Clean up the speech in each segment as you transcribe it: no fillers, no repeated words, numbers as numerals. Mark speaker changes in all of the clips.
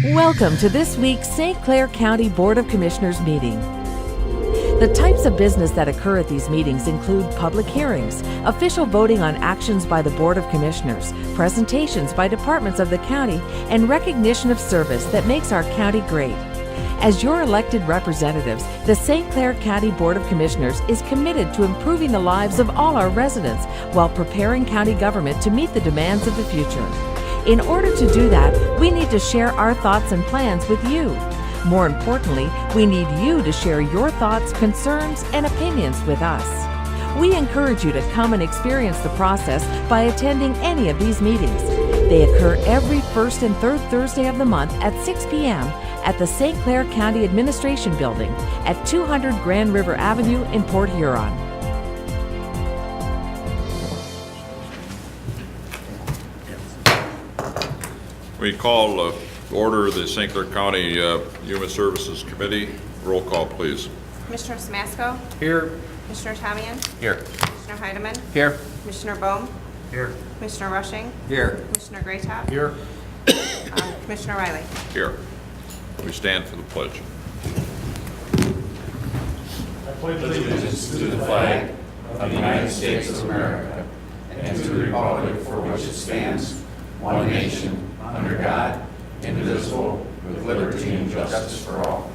Speaker 1: Welcome to this week's St. Clair County Board of Commissioners meeting. The types of business that occur at these meetings include public hearings, official voting on actions by the Board of Commissioners, presentations by departments of the county, and recognition of service that makes our county great. As your elected representatives, the St. Clair County Board of Commissioners is committed to improving the lives of all our residents while preparing county government to meet the demands of the future. In order to do that, we need to share our thoughts and plans with you. More importantly, we need you to share your thoughts, concerns, and opinions with us. We encourage you to come and experience the process by attending any of these meetings. They occur every first and third Thursday of the month at 6 p.m. at the St. Clair County Administration Building at 200 Grand River Avenue in Port Huron.
Speaker 2: We call order the St. Clair County Human Services Committee. Roll call, please.
Speaker 3: Commissioner Smasco?
Speaker 4: Here.
Speaker 3: Commissioner Tamian?
Speaker 4: Here.
Speaker 3: Commissioner Heidemann?
Speaker 4: Here.
Speaker 3: Commissioner Bohm?
Speaker 4: Here.
Speaker 3: Commissioner Rushing?
Speaker 4: Here.
Speaker 3: Commissioner Graytop?
Speaker 4: Here.
Speaker 3: Commissioner Riley?
Speaker 2: Here. We stand for the pledge.
Speaker 5: I pledge allegiance to the flag of the United States of America and to the republic for which it stands, one nation, under God, indivisible, with liberty and justice for all.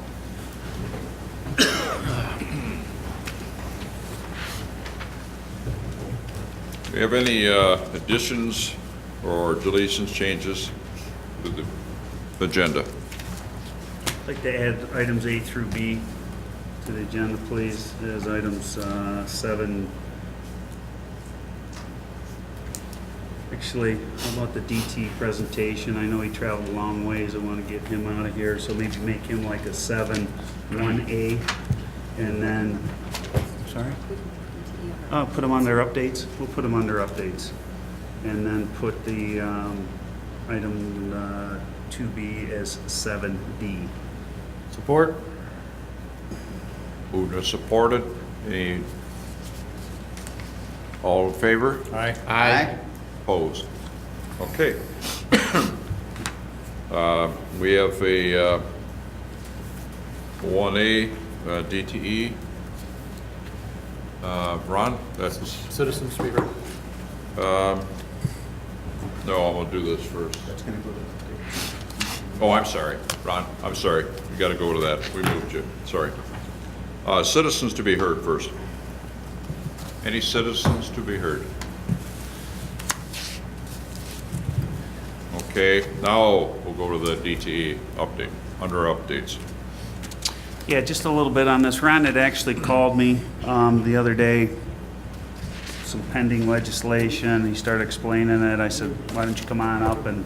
Speaker 2: Do we have any additions or deletions, changes to the agenda?
Speaker 6: I'd like to add items A through B to the agenda, please, as items 7. Actually, how about the DT presentation? I know he traveled a long ways. I want to get him out of here, so maybe make him like a 7-1A. And then, sorry? Put them on their updates. We'll put them under updates. And then put the item 2B as 7D.
Speaker 4: Support.
Speaker 2: Moved and supported. Any, all in favor?
Speaker 4: Aye. Aye.
Speaker 2: Opposed? Okay. We have a 1A DTE. Ron, that's
Speaker 4: Citizens to be heard.
Speaker 2: no. I'm gonna do this first.
Speaker 4: That's going to go to
Speaker 2: Oh, I'm sorry, Ron. I'm sorry. You got to go to that. We moved you. Sorry. Citizens to be heard first. Any citizens to be heard? Okay. Now we'll go to the DTE update. Under updates.
Speaker 6: Yeah, just a little bit on this. Ron had actually called me the other day, some pending legislation. He started explaining it. I said, why don't you come on up and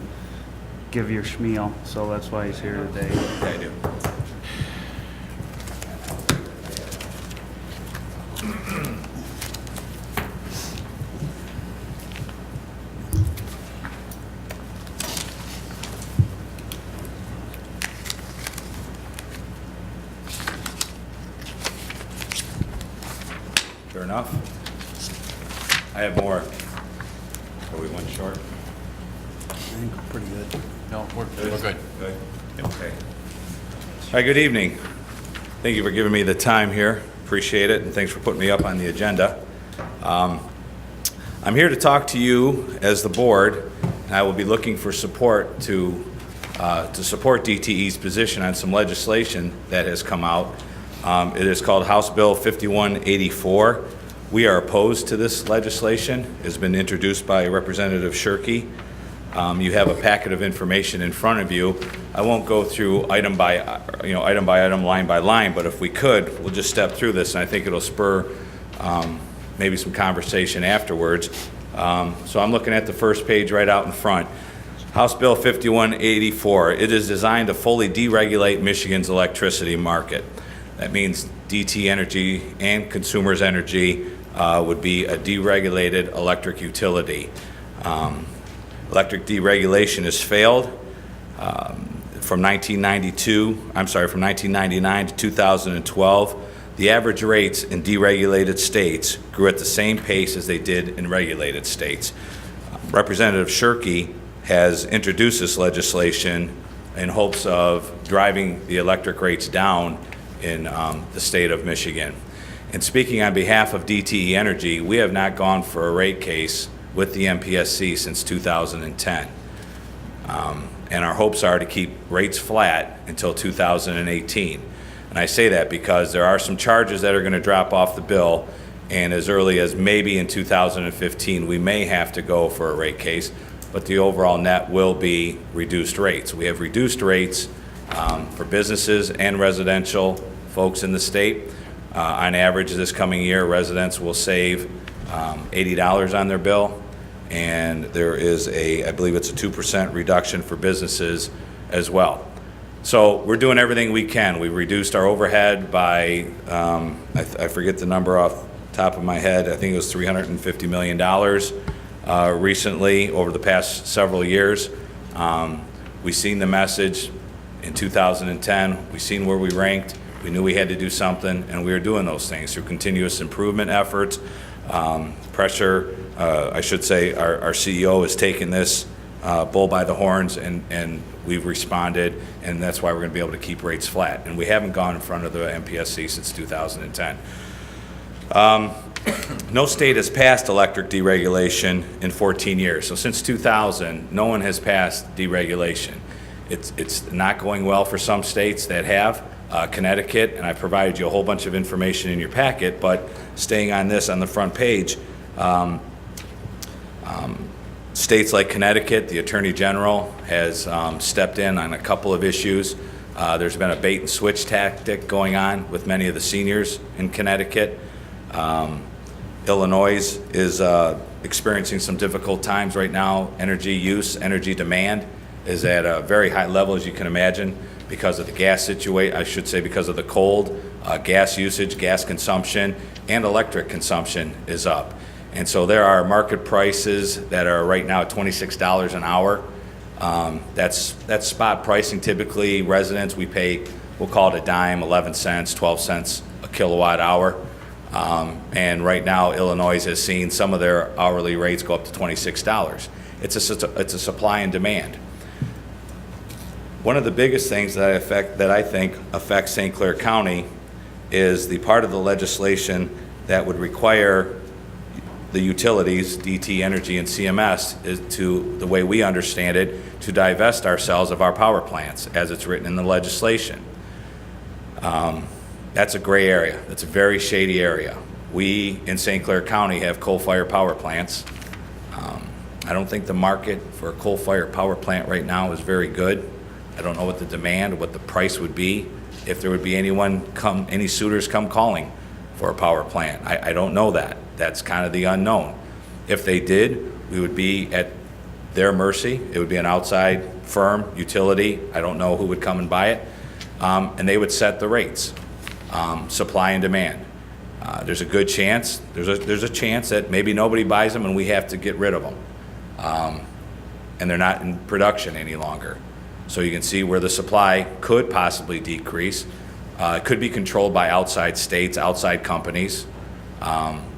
Speaker 6: give your schmeal? So that's why he's here today.
Speaker 4: I do.
Speaker 7: Sure enough. I have more. Are we one short?
Speaker 6: I think we're pretty good.
Speaker 4: No, we're good.
Speaker 7: Good. Okay. All right, good evening. Thank you for giving me the time here. Appreciate it, and thanks for putting me up on the agenda. I'm here to talk to you as the board, and I will be looking for support to support DTE's position on some legislation that has come out. It is called House Bill 5184. We are opposed to this legislation. It has been introduced by Representative Shirkey. You have a packet of information in front of you. I won't go through item by item, line by line, but if we could, we'll just step through this, and I think it'll spur maybe some conversation afterwards. So I'm looking at the first page right out in front. House Bill 5184. It is designed to fully deregulate Michigan's electricity market. That means DT Energy and Consumers Energy would be a deregulated electric utility. Electric deregulation has failed from 1999 to 2012. The average rates in deregulated states grew at the same pace as they did in regulated states. Representative Shirkey has introduced this legislation in hopes of driving the electric rates down in the state of Michigan. And speaking on behalf of DTE Energy, we have not gone for a rate case with the MPSC since 2010. And our hopes are to keep rates flat until 2018. And I say that because there are some charges that are going to drop off the bill, and as early as maybe in 2015, we may have to go for a rate case, but the overall net will be reduced rates. We have reduced rates for businesses and residential folks in the state. On average, this coming year, residents will save $80 on their bill, and there is I believe it's a 2% reduction for businesses as well. So we're doing everything we can. We reduced our overhead by, I forget the number off the top of my head, I think it was $350 million recently over the past several years. We've seen the message in 2010. We've seen where we ranked. We knew we had to do something, and we are doing those things through continuous improvement efforts. Pressure, I should say, our CEO has taken this bull by the horns, and we've responded, and that's why we're going to be able to keep rates flat. And we haven't gone in front of the MPSC since 2010. No state has passed electric deregulation in 14 years. So since 2000, no one has passed deregulation. It's not going well for some states that have. Connecticut, and I provided you a whole bunch of information in your packet, but staying on this on the front page, states like Connecticut, the Attorney General has stepped in on a couple of issues. There's been a bait and switch tactic going on with many of the seniors in Connecticut. Illinois is experiencing some difficult times right now. Energy use, energy demand is at a very high level, as you can imagine, because of the gas situation, I should say because of the cold, gas usage, gas consumption, and electric consumption is up. And so there are market prices that are right now at $26 an hour. That's spot pricing. Typically, residents, we pay, we'll call it a dime, 11 cents, 12 cents a kilowatt hour. And right now, Illinois has seen some of their hourly rates go up to $26. It's a supply and demand. One of the biggest things that I think affects St. Clair County is the part of the legislation that would require the utilities, DT Energy and CMS, is to, the way we understand it, to divest ourselves of our power plants as it's written in the legislation. That's a gray area. That's a very shady area. We in St. Clair County have coal-fired power plants. I don't think the market for a coal-fired power plant right now is very good. I don't know what the demand, what the price would be, if there would be any suitors come calling for a power plant. I don't know that. That's kind of the unknown. If they did, we would be at their mercy. It would be an outside firm, utility. I don't know who would come and buy it. And they would set the rates, supply and demand. There's a good chance, there's a chance that maybe nobody buys them and we have to get rid of them. And they're not in production any longer. So you can see where the supply could possibly decrease. It could be controlled by outside states, outside companies.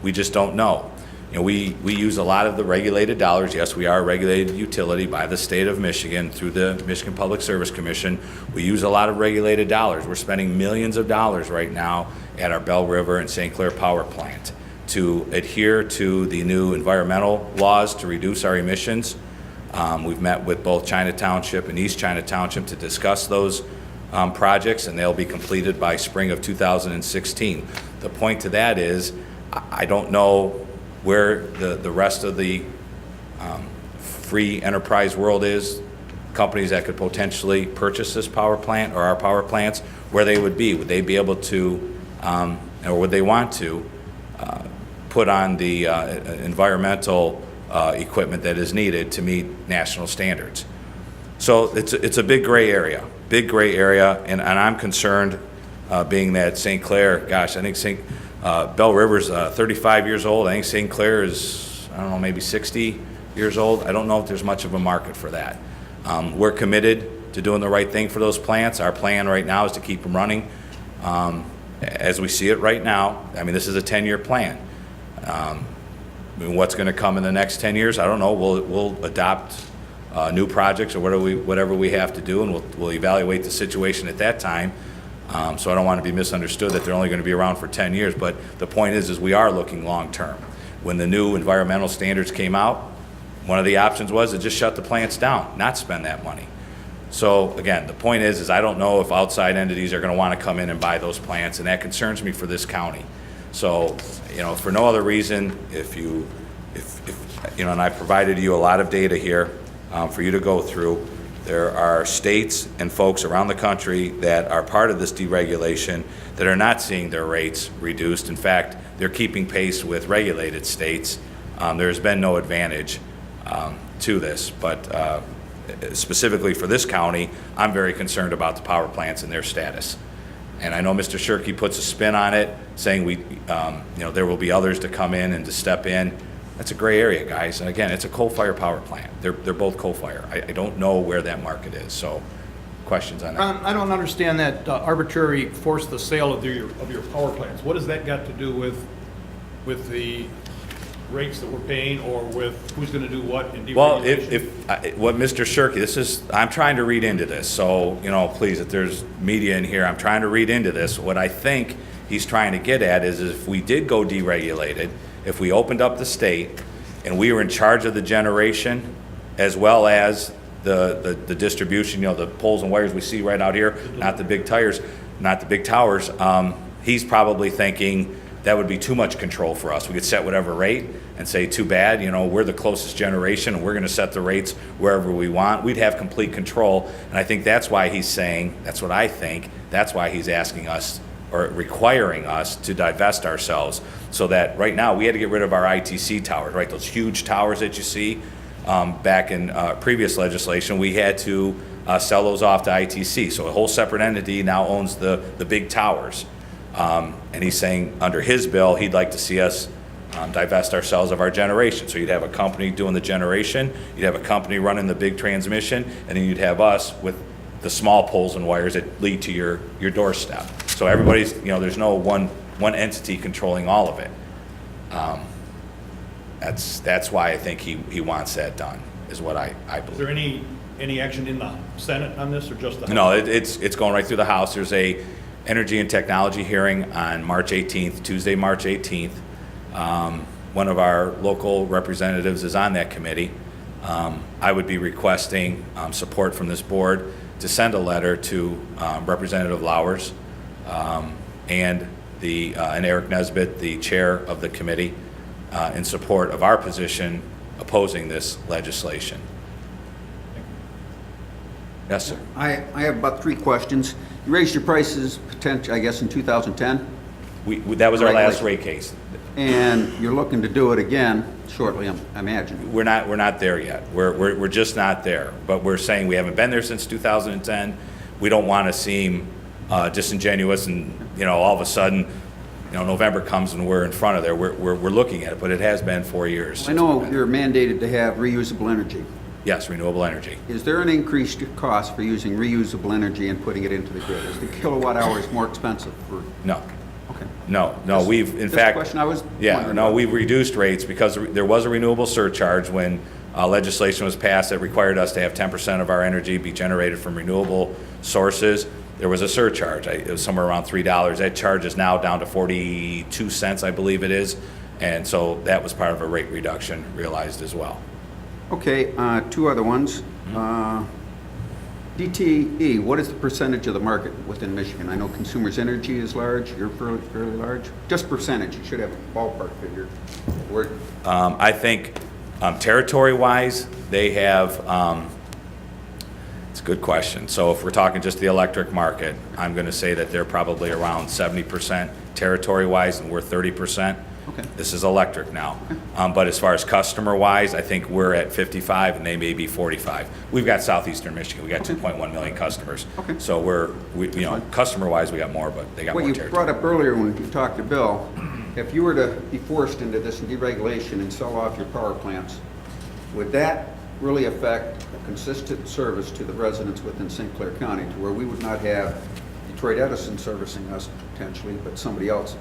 Speaker 7: We just don't know. You know, we use a lot of the regulated dollars. Yes, we are a regulated utility by the state of Michigan through the Michigan Public Service Commission. We use a lot of regulated dollars. We're spending millions of dollars right now at our Bell River and St. Clair power plant to adhere to the new environmental laws to reduce our emissions. We've met with both China Township and East China Township to discuss those projects, and they'll be completed by spring of 2016. The point to that is, I don't know where the rest of the free enterprise world is, companies that could potentially purchase this power plant or our power plants, where they would be. Would they be able to, or would they want to, put on the environmental equipment that is needed to meet national standards? So it's a big gray area, and I'm concerned, being that St. Clair, gosh, I think Bell River's 35 years old. I think St. Clair is, I don't know, maybe 60 years old. I don't know if there's much of a market for that. We're committed to doing the right thing for those plants. Our plan right now is to keep them running as we see it right now. I mean, this is a 10-year plan. I mean, what's going to come in the next 10 years, I don't know. We'll adopt new projects or whatever we have to do, and we'll evaluate the situation at that time. So I don't want to be misunderstood that they're only going to be around for 10 years, but the point is we are looking long-term. When the new environmental standards came out, one of the options was to just shut the plants down, not spend that money. So again, the point is I don't know if outside entities are going to want to come in and buy those plants, and that concerns me for this county. So, for no other reason, if and I provided you a lot of data here for you to go through. There are states and folks around the country that are part of this deregulation that are not seeing their rates reduced. In fact, they're keeping pace with regulated states. There has been no advantage to this, but specifically for this county, I'm very concerned about the power plants and their status. And I know Mr. Shirkey puts a spin on it, saying there will be others to come in and to step in. That's a gray area, guys. And again, it's a coal-fired power plant. They're both coal-fired. I don't know where that market is. So, questions on that?
Speaker 8: Ron, I don't understand that arbitrary force the sale of your power plants. What has that got to do with the rates that we're paying, or with who's going to do what in deregulation?
Speaker 7: Well, if what Mr. Shirkey, I'm trying to read into this. So, please, if there's media in here, I'm trying to read into this. What I think he's trying to get at is if we did go deregulated, if we opened up the state and we were in charge of the generation as well as the distribution, the poles and wires we see right out here, not the big towers, he's probably thinking that would be too much control for us. We could set whatever rate and say, too bad, we're the closest generation and we're going to set the rates wherever we want. We'd have complete control. And I think that's why he's saying, that's what I think, that's why he's asking us or requiring us to divest ourselves, so that right now we had to get rid of our ITC towers, right? Those huge towers that you see back in previous legislation, we had to sell those off to ITC. So a whole separate entity now owns the big towers. And he's saying under his bill, he'd like to see us divest ourselves of our generation. So you'd have a company doing the generation, you'd have a company running the big transmission, and then you'd have us with the small poles and wires that lead to your doorstep. So everybody's, there's no one entity controlling all of it. That's why I think he wants that done, is what I believe.
Speaker 8: Is there any action in the Senate on this, or just the House?
Speaker 7: No, it's going right through the House. There's a Energy and Technology hearing on March 18th, Tuesday, March 18th. One of our local representatives is on that committee. I would be requesting support from this board to send a letter to Representative Lowers and Eric Nesbitt, the chair of the committee, in support of our position opposing this legislation. Yes, sir.
Speaker 9: I have about 3 questions. You raised your prices potentially, I guess, in 2010,
Speaker 7: That was our last rate case.
Speaker 9: and you're looking to do it again shortly, I imagine.
Speaker 7: We're not there yet. We're just not there. But we're saying we haven't been there since 2010. We don't want to seem disingenuous and, all of a sudden, November comes and we're in front of there. We're looking at it, but it has been 4 years.
Speaker 9: I know you're mandated to have reusable energy.
Speaker 7: Yes, renewable energy.
Speaker 9: Is there an increased cost for using reusable energy and putting it into the grid? Is the kilowatt hours more expensive for?
Speaker 7: No.
Speaker 9: Okay.
Speaker 7: No, we've, in
Speaker 9: Just a
Speaker 7: fact.
Speaker 9: question I was
Speaker 7: Yeah,
Speaker 9: wondering
Speaker 7: no,
Speaker 9: about.
Speaker 7: we've reduced rates because there was a renewable surcharge when legislation was passed that required us to have 10% of our energy be generated from renewable sources. There was a surcharge. It was somewhere around $3. That charge is now down to 42 cents, I believe it is. And so that was part of a rate reduction realized as well.
Speaker 9: Okay, 2 other ones. DTE, what is the percentage of the market within Michigan? I know Consumers Energy is large, you're fairly large. Just percentage, you should have a ballpark figure.
Speaker 7: I think territory-wise, they have, it's a good question. So if we're talking just the electric market, I'm going to say that they're probably around 70% territory-wise and we're 30%.
Speaker 9: Okay.
Speaker 7: This is electric now. But as far as customer-wise, I think we're at 55 and they may be 45. We've got southeastern Michigan. We got 2.1 million customers.
Speaker 9: Okay.
Speaker 7: So customer-wise, we got more, but they got
Speaker 9: What
Speaker 7: more
Speaker 9: you
Speaker 7: territory.
Speaker 9: brought up earlier when you talked to Bill, if you were to be forced into this deregulation and sell off your power plants, would that really affect a consistent service to the residents within St. Clair County, to where we would not have Detroit Edison servicing us potentially, but somebody else,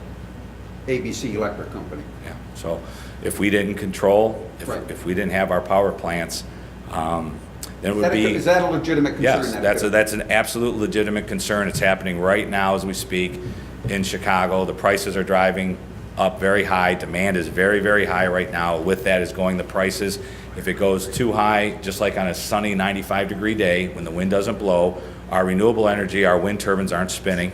Speaker 9: ABC Electric Company?
Speaker 7: Yeah. So if we didn't control,
Speaker 9: Right.
Speaker 7: if we didn't have our power plants, then it would be.
Speaker 9: Is that a legitimate concern?
Speaker 7: Yes, that's an absolute legitimate concern. It's happening right now as we speak in Chicago. The prices are driving up very high. Demand is very, very high right now. With that is going the prices. If it goes too high, just like on a sunny 95-degree day when the wind doesn't blow, our renewable energy, our wind turbines aren't spinning.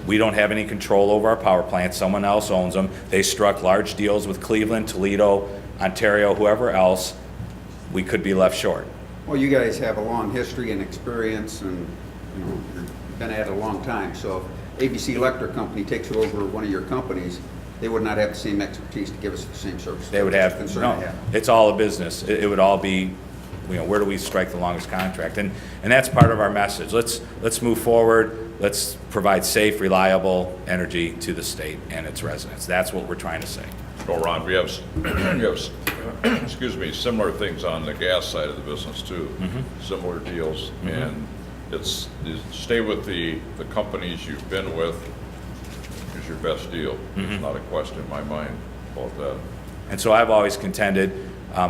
Speaker 7: We don't have any control over our power plants. Someone else owns them. They struck large deals with Cleveland, Toledo, Ontario, whoever else. We could be left short.
Speaker 9: Well, you guys have a long history and experience, and you've been at it a long time. So if ABC Electric Company takes over one of your companies, they would not have the same expertise to give us the same service.
Speaker 7: They would have, no, it's all a business. It would all be, where do we strike the longest contract? And that's part of our message. Let's move forward. Let's provide safe, reliable energy to the state and its residents. That's what we're trying to say.
Speaker 2: Well, Ron, we have, excuse me, similar things on the gas side of the business too. Similar deals, and it's stay with the companies you've been with is your best deal. There's not a question in my mind about that.
Speaker 7: And so I've always contended,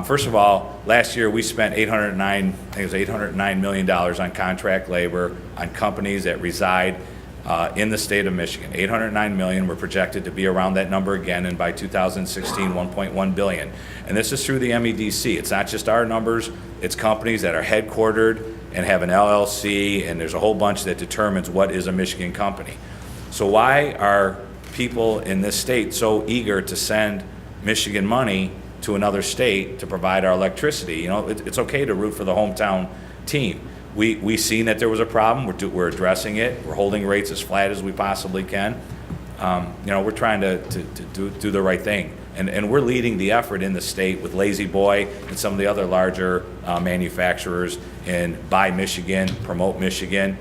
Speaker 7: first of all, last year we spent $809 million on contract labor on companies that reside in the state of Michigan. $809 million. We're projected to be around that number again, and by 2016, $1.1 billion. And this is through the MEDC. It's not just our numbers. It's companies that are headquartered and have an LLC, and there's a whole bunch that determines what is a Michigan company. So why are people in this state so eager to send Michigan money to another state to provide our electricity? It's okay to root for the hometown team. We seen that there was a problem. We're addressing it. We're holding rates as flat as we possibly can. We're trying to do the right thing. And we're leading the effort in the state with Lazy Boy and some of the other larger manufacturers in Buy Michigan, Promote Michigan.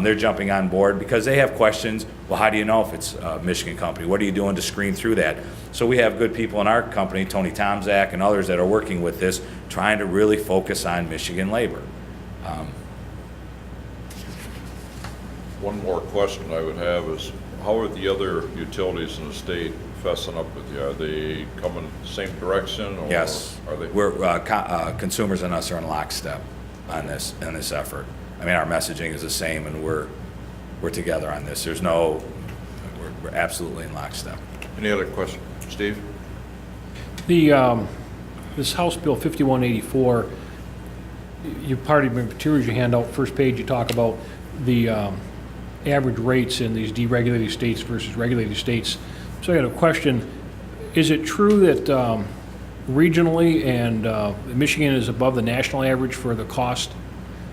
Speaker 7: They're jumping on board because they have questions. Well, how do you know if it's a Michigan company? What are you doing to screen through that? So we have good people in our company, Tony Tomzak and others, that are working with this, trying to really focus on Michigan labor.
Speaker 2: One more question I would have is, how are the other utilities in the state fessing up with you? Are they coming the same direction? Or
Speaker 7: Yes.
Speaker 2: Are they?
Speaker 7: We're consumers and us are in lockstep on this effort. I mean, our messaging is the same, and we're together on this. We're absolutely in lockstep.
Speaker 2: Any other questions? Steve?
Speaker 8: This House Bill 5184, part of the materials you hand out, first page, you talk about the average rates in these deregulated states versus regulated states. So I got a question. Is it true that regionally and Michigan is above the national average for the cost?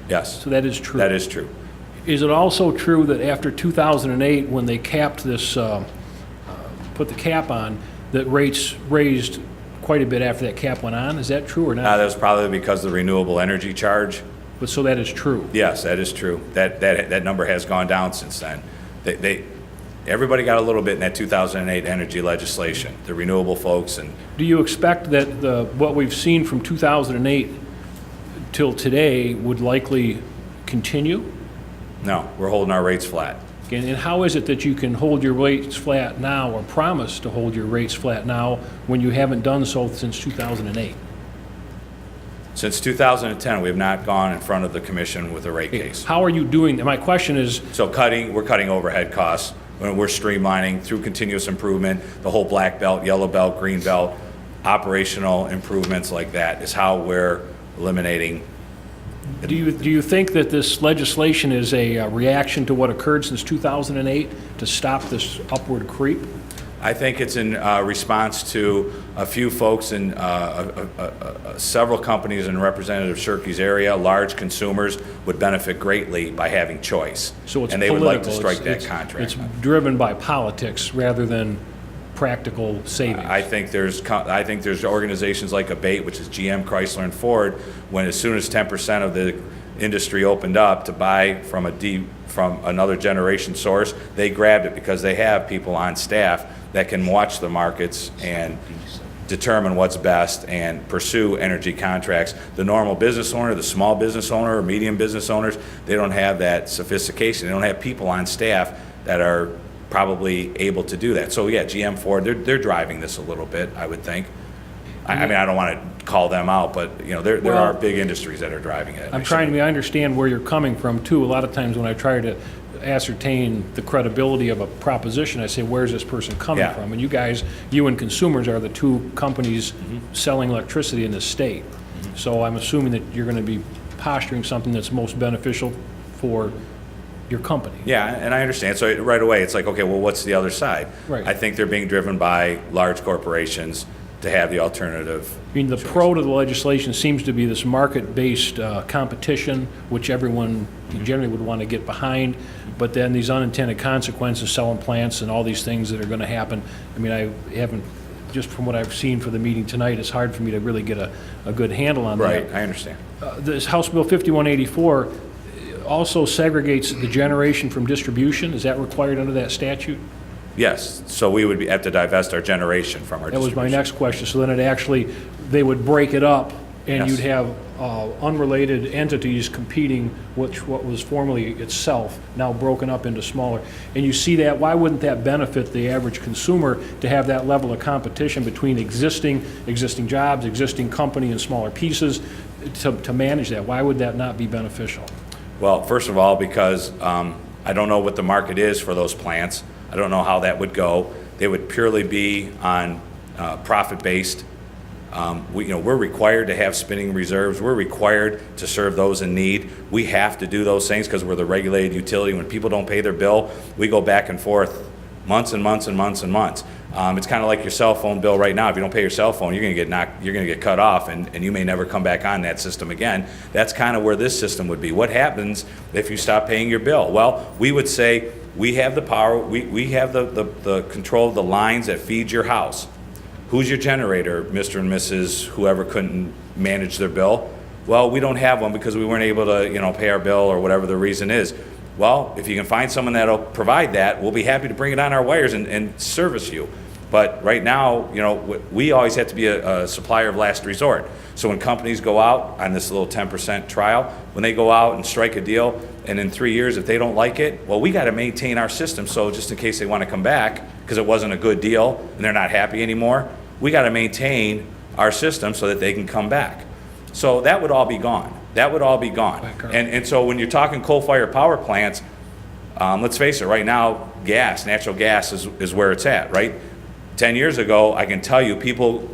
Speaker 7: Yes.
Speaker 8: So that is true?
Speaker 7: That is true.
Speaker 8: Is it also true that after 2008, when they capped this, put the cap on, that rates raised quite a bit after that cap went on? Is that true or not?
Speaker 7: That was probably because of the renewable energy charge.
Speaker 8: But so that is true?
Speaker 7: Yes, that is true. That number has gone down since then. Everybody got a little bit in that 2008 energy legislation, the renewable folks. And
Speaker 8: do you expect that what we've seen from 2008 till today would likely continue?
Speaker 7: No, we're holding our rates flat.
Speaker 8: And how is it that you can hold your rates flat now, or promise to hold your rates flat now, when you haven't done so since 2008?
Speaker 7: Since 2010, we have not gone in front of the commission with a rate case.
Speaker 8: How are you doing that? My question is...
Speaker 7: So we're cutting overhead costs. We're streamlining through continuous improvement, the whole black belt, yellow belt, green belt, operational improvements like that is how we're eliminating.
Speaker 8: Do you think that this legislation is a reaction to what occurred since 2008 to stop this upward creep?
Speaker 7: I think it's in response to a few folks in several companies in Representative Shirkey's area. Large consumers would benefit greatly by having choice.
Speaker 8: So it's
Speaker 7: and they
Speaker 8: political.
Speaker 7: would like to strike that contract.
Speaker 8: It's driven by politics rather than practical savings.
Speaker 7: I think there's organizations like ABATE, which is GM, Chrysler, and Ford, when as soon as 10% of the industry opened up to buy from another generation source, they grabbed it because they have people on staff that can watch the markets and determine what's best and pursue energy contracts. The normal business owner, the small business owner, or medium business owners, they don't have that sophistication. They don't have people on staff that are probably able to do that. So yeah, GM, Ford, they're driving this a little bit, I would think. I mean, I don't want to call them out, but, you know, there are big industries that are driving it.
Speaker 8: I'm trying to understand where you're coming from, too. A lot of times when I try to ascertain the credibility of a proposition, I say, where's this person coming
Speaker 7: Yeah.
Speaker 8: from? And you guys, you and Consumers are the two companies selling electricity in this state. So I'm assuming that you're going to be posturing something that's most beneficial for your company.
Speaker 7: Yeah, and I understand. So right away, it's like, okay, well, what's the other side?
Speaker 8: Right.
Speaker 7: I think they're being driven by large corporations to have the alternative.
Speaker 8: I mean, the pro to the legislation seems to be this market-based competition, which everyone generally would want to get behind, but then these unintended consequences, selling plants and all these things that are going to happen. I mean, I haven't, just from what I've seen for the meeting tonight, it's hard for me to really get a good handle on that.
Speaker 7: Right, I understand.
Speaker 8: This House Bill 5184 also segregates the generation from distribution. Is that required under that statute?
Speaker 7: Yes, so we would have to divest our generation from our
Speaker 8: That was
Speaker 7: distribution.
Speaker 8: my next question. So then it actually, they would break it up, and
Speaker 7: Yes.
Speaker 8: you'd have unrelated entities competing, what was formerly itself, now broken up into smaller. And you see that, why wouldn't that benefit the average consumer to have that level of competition between existing jobs, existing company and smaller pieces to manage that? Why would that not be beneficial?
Speaker 7: Well, first of all, because I don't know what the market is for those plants. I don't know how that would go. They would purely be on profit-based. We're required to have spinning reserves. We're required to serve those in need. We have to do those things because we're the regulated utility. When people don't pay their bill, we go back and forth months and months and months and months. It's kind of like your cell phone bill right now. If you don't pay your cell phone, you're going to get cut off, and you may never come back on that system again. That's kind of where this system would be. What happens if you stop paying your bill? Well, we would say we have the power, we have the control of the lines that feed your house. Who's your generator, Mr. and Mrs. whoever couldn't manage their bill? Well, we don't have one because we weren't able to, pay our bill or whatever the reason is. Well, if you can find someone that'll provide that, we'll be happy to bring it on our wires and service you. But right now, we always have to be a supplier of last resort. So when companies go out on this little 10% trial, when they go out and strike a deal, and in 3 years, if they don't like it, well, we got to maintain our system. So just in case they want to come back because it wasn't a good deal and they're not happy anymore, we got to maintain our system so that they can come back. So that would all be gone. That would all be gone. And so when you're talking coal-fired power plants, let's face it, right now, natural gas is where it's at, right? 10 years ago, I can tell you, people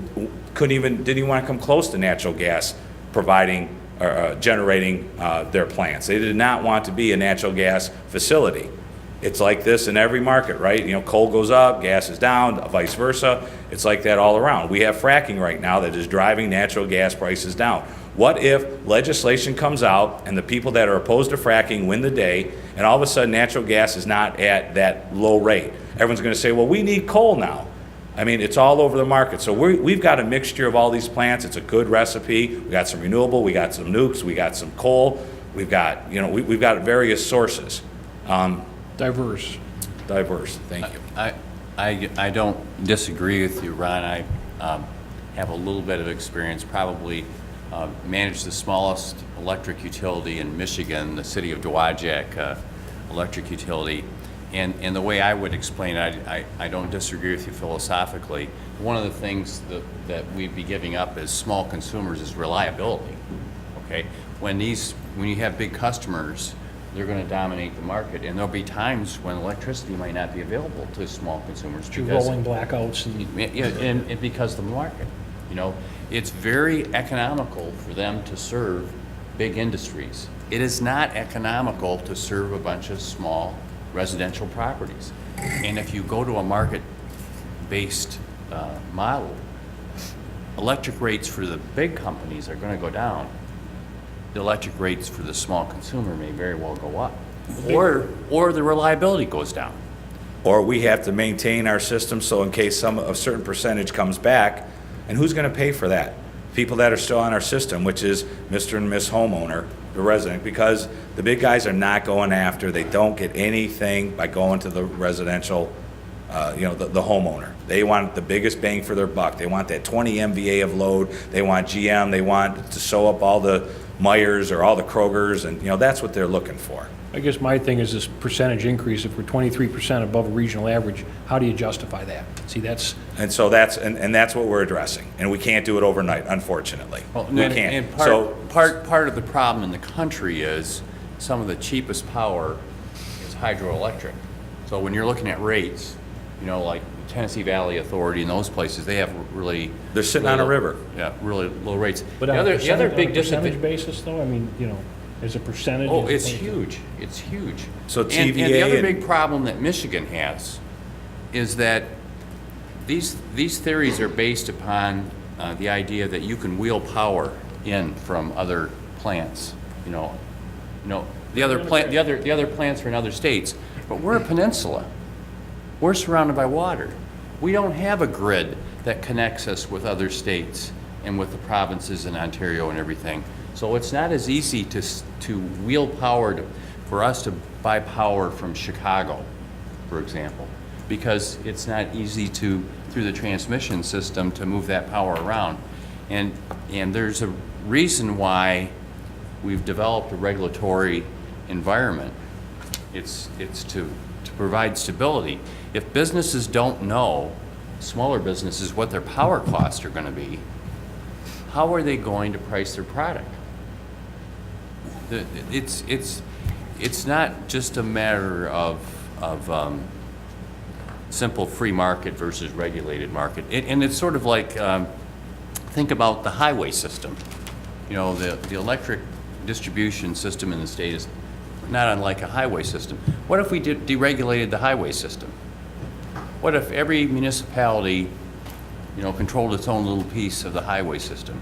Speaker 7: didn't even want to come close to natural gas providing or generating their plants. They did not want to be a natural gas facility. It's like this in every market, right? Coal goes up, gas is down, vice versa. It's like that all around. We have fracking right now that is driving natural gas prices down. What if legislation comes out and the people that are opposed to fracking win the day, and all of a sudden natural gas is not at that low rate? Everyone's going to say, well, we need coal now. I mean, it's all over the market. So we've got a mixture of all these plants. It's a good recipe. We got some renewable, we got some nukes, we got some coal. We've got, we've got various sources.
Speaker 8: Diverse.
Speaker 7: Thank you.
Speaker 5: I don't disagree with you, Ron. I have a little bit of experience, probably managed the smallest electric utility in Michigan, the city of Dowagiac electric utility. And the way I would explain it, I don't disagree with you philosophically. One of the things that we'd be giving up as small consumers is reliability. Okay, when you have big customers, they're going to dominate the market, and there'll be times when electricity might not be available to small consumers.
Speaker 8: Through rolling blackouts
Speaker 5: and because of the market. It's very economical for them to serve big industries. It is not economical to serve a bunch of small residential properties. And if you go to a market-based model, electric rates for the big companies are going to go down. The electric rates for the small consumer may very well go up, or the reliability goes down.
Speaker 7: Or we have to maintain our system so in case a certain percentage comes back, and who's going to pay for that? People that are still on our system, which is Mr. and Miss Homeowner, the resident, because the big guys are not going after. They don't get anything by going to the residential the homeowner. They want the biggest bang for their buck. They want that 20 MVA of load. They want GM. They want to sew up all the Myers or all the Krogers, and that's what they're looking for.
Speaker 8: I guess my thing is this percentage increase. If we're 23% above a regional average, how do you justify that? See, that's,
Speaker 7: And so that's what we're addressing, and we can't do it overnight, unfortunately.
Speaker 5: Well,
Speaker 7: We
Speaker 5: and-
Speaker 7: can't.
Speaker 5: And
Speaker 7: So
Speaker 5: part of the problem in the country is some of the cheapest power is hydroelectric. So when you're looking at rates, like Tennessee Valley Authority and those places, they have really.
Speaker 7: They're sitting on a
Speaker 5: low-
Speaker 7: river.
Speaker 5: Yeah, really low rates.
Speaker 8: but
Speaker 5: The
Speaker 8: on
Speaker 5: other big
Speaker 8: percentage
Speaker 5: disadvantage.
Speaker 8: basis, though, I mean, as a percentage.
Speaker 5: Oh,
Speaker 8: as
Speaker 5: it's
Speaker 8: opposed to-
Speaker 5: huge. It's huge.
Speaker 7: So
Speaker 5: And the
Speaker 7: TVA
Speaker 5: other
Speaker 7: and-
Speaker 5: big problem that Michigan has is that these theories are based upon the idea that you can wheel power in from other plants. The other plants are in other states, but we're a peninsula. We're surrounded by water. We don't have a grid that connects us with other states and with the provinces in Ontario and everything. So it's not as easy to wheel power for us to buy power from Chicago, for example, because it's not easy through the transmission system to move that power around. And there's a reason why we've developed a regulatory environment. It's to provide stability. If businesses don't know, smaller businesses, what their power costs are going to be, how are they going to price their product? It's not just a matter of simple free market versus regulated market. And it's sort of like, think about the highway system. The electric distribution system in the state is not unlike a highway system. What if we deregulated the highway system? What if every municipality, controlled its own little piece of the highway system?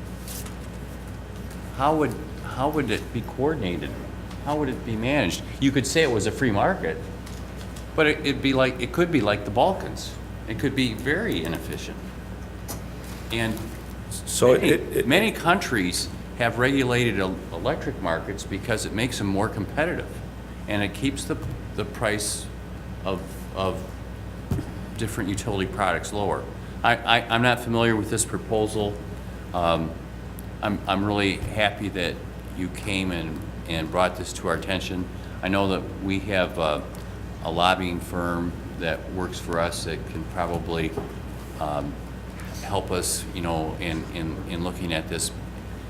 Speaker 5: How would it be coordinated? How would it be managed? You could say it was a free market, but it could be like the Balkans. It could be very inefficient. And
Speaker 7: So
Speaker 5: many countries have regulated electric markets because it makes them more competitive, and it keeps the price of different utility products lower. I'm not familiar with this proposal. I'm really happy that you came and brought this to our attention. I know that we have a lobbying firm that works for us that can probably help us, in looking at this.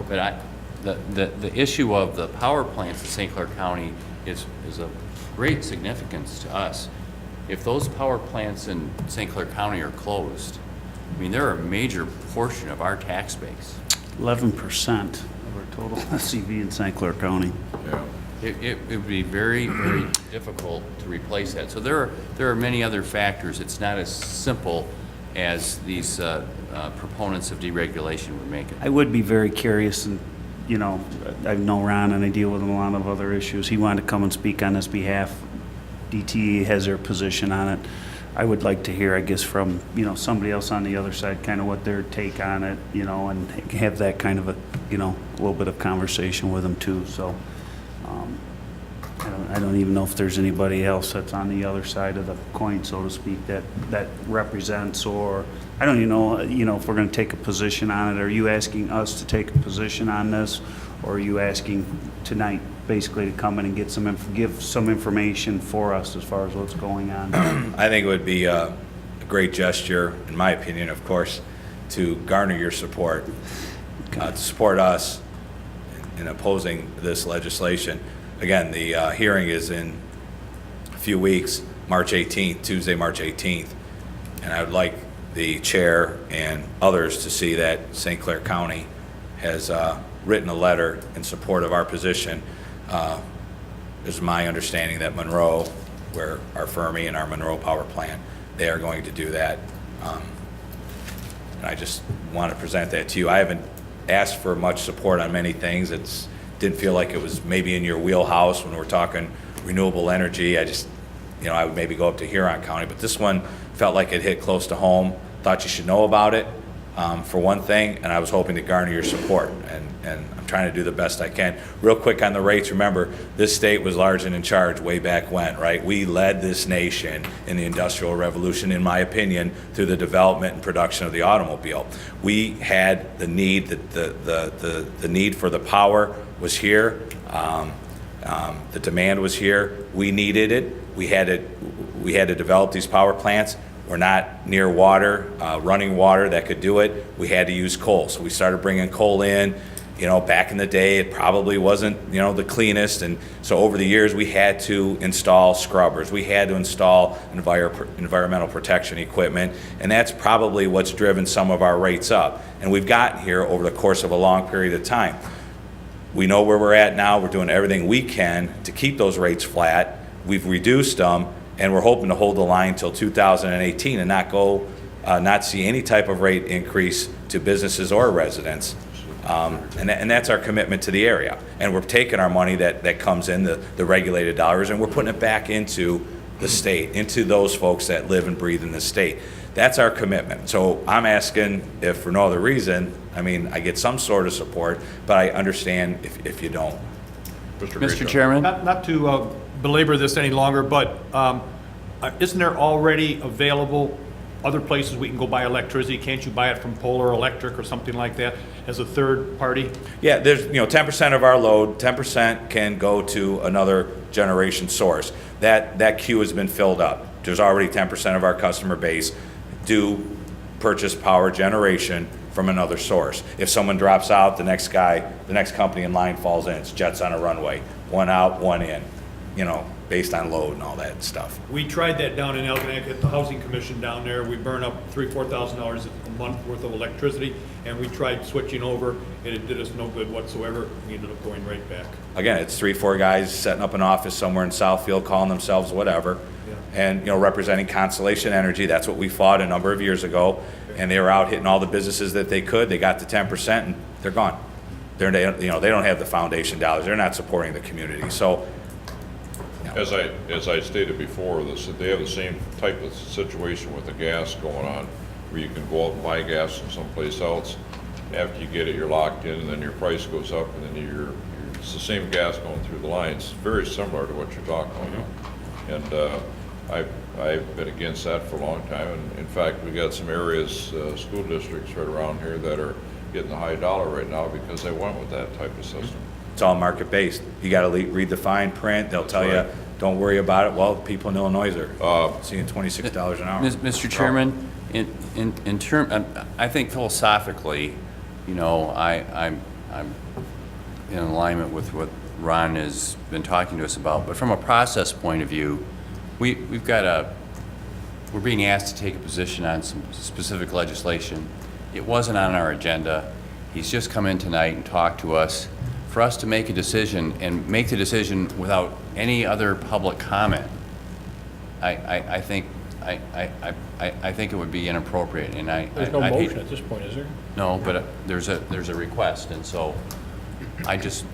Speaker 5: But the issue of the power plants in St. Clair County is of great significance to us. If those power plants in St. Clair County are closed, they're a major portion of our tax base.
Speaker 6: 11% of our total SCV in St. Clair County.
Speaker 2: Yeah.
Speaker 5: It would be very, very difficult to replace that. So there are many other factors. It's not as simple as these proponents of deregulation would make it.
Speaker 6: I would be very curious, and, I know Ron and I deal with him a lot of other issues. He wanted to come and speak on his behalf. DTE has their position on it. I would like to hear, I guess, from, somebody else on the other side, kind of what their take on it, and have that kind of a, little bit of conversation with them too. So I don't even know if there's anybody else that's on the other side of the coin, so to speak, that represents, or I don't even know, if we're going to take a position on it. Are you asking us to take a position on this, or are you asking tonight basically to come in and get give some information for us as far as what's going on?
Speaker 7: I think it would be a great gesture, in my opinion, of course, to garner your support, to support us in opposing this legislation. Again, the hearing is in a few weeks, March 18th, Tuesday, March 18th, and I would like the chair and others to see that St. Clair County has written a letter in support of our position. It's my understanding that Monroe, where our Fermi and our Monroe power plant, they are going to do that. And I just want to present that to you. I haven't asked for much support on many things. Didn't feel like it was maybe in your wheelhouse when we're talking renewable energy. I just, I would maybe go up to Huron County, but this one felt like it hit close to home. Thought you should know about it, for one thing, and I was hoping to garner your support, and I'm trying to do the best I can. Real quick on the rates, remember, this state was large and in charge way back when, right? We led this nation in the Industrial Revolution, in my opinion, through the development and production of the automobile. We had the need, the need for the power was here. The demand was here. We needed it. We had to develop these power plants. We're not near water, running water that could do it. We had to use coal. So we started bringing coal in. Back in the day, it probably wasn't, the cleanest. And so over the years, we had to install scrubbers. We had to install environmental protection equipment. And that's probably what's driven some of our rates up. And we've gotten here over the course of a long period of time. We know where we're at now. We're doing everything we can to keep those rates flat. We've reduced them. And we're hoping to hold the line until 2018 and not see any type of rate increase to businesses or residents. And that's our commitment to the area. And we're taking our money that comes in, the regulated dollars, and we're putting it back into the state, into those folks that live and breathe in the state. That's our commitment. So I'm asking, if for no other reason, I get some sort of support, but I understand if you don't.
Speaker 5: Mr. Chairman?
Speaker 10: Not to belabor this any longer, but isn't there already available other places we can go buy electricity? Can't you buy it from Polar Electric or something like that as a third party?
Speaker 7: Yeah, there's 10% of our load, 10% can go to another generation source. That queue has been filled up. There's already 10% of our customer base do purchase power generation from another source. If someone drops out, the next company in line falls in. It's jets on a runway, one out, one in, based on load and all that stuff.
Speaker 10: We tried that down in Algonac at the Housing Commission down there. We burn up $3,000-$4,000 a month worth of electricity, and we tried switching over, and it did us no good whatsoever. We ended up going right back.
Speaker 7: Again, it's 3-4 guys setting up an office somewhere in Southfield, calling themselves whatever, and representing Constellation Energy. That's what we fought a number of years ago, and they were out hitting all the businesses that they could. They got to 10%, and they're gone. They don't have the foundation dollars. They're not supporting the community. So.
Speaker 2: As I stated before, they have the same type of situation with the gas going on, where you can go out and buy gas from someplace else. After you get it, you're locked in, and then your price goes up, and then it's the same gas going through the lines. Very similar to what you're talking about. And I've been against that for a long time. And in fact, we got some areas, school districts right around here that are getting the high dollar right now because they went with that type of system.
Speaker 7: It's all market-based. You got to read the fine print. They'll tell you, don't worry about it. Well, people in Illinois are seeing $26 an hour.
Speaker 5: Mr. Chairman, in term, I think philosophically, I'm in alignment with what Ron has been talking to us about. But from a process point of view, we're being asked to take a position on some specific legislation. It wasn't on our agenda. He's just come in tonight and talked to us. For us to make a decision and make the decision without any other public comment, I think it would be inappropriate. And
Speaker 8: There's no motion at this point, is there?
Speaker 5: No, but there's a request, and so I just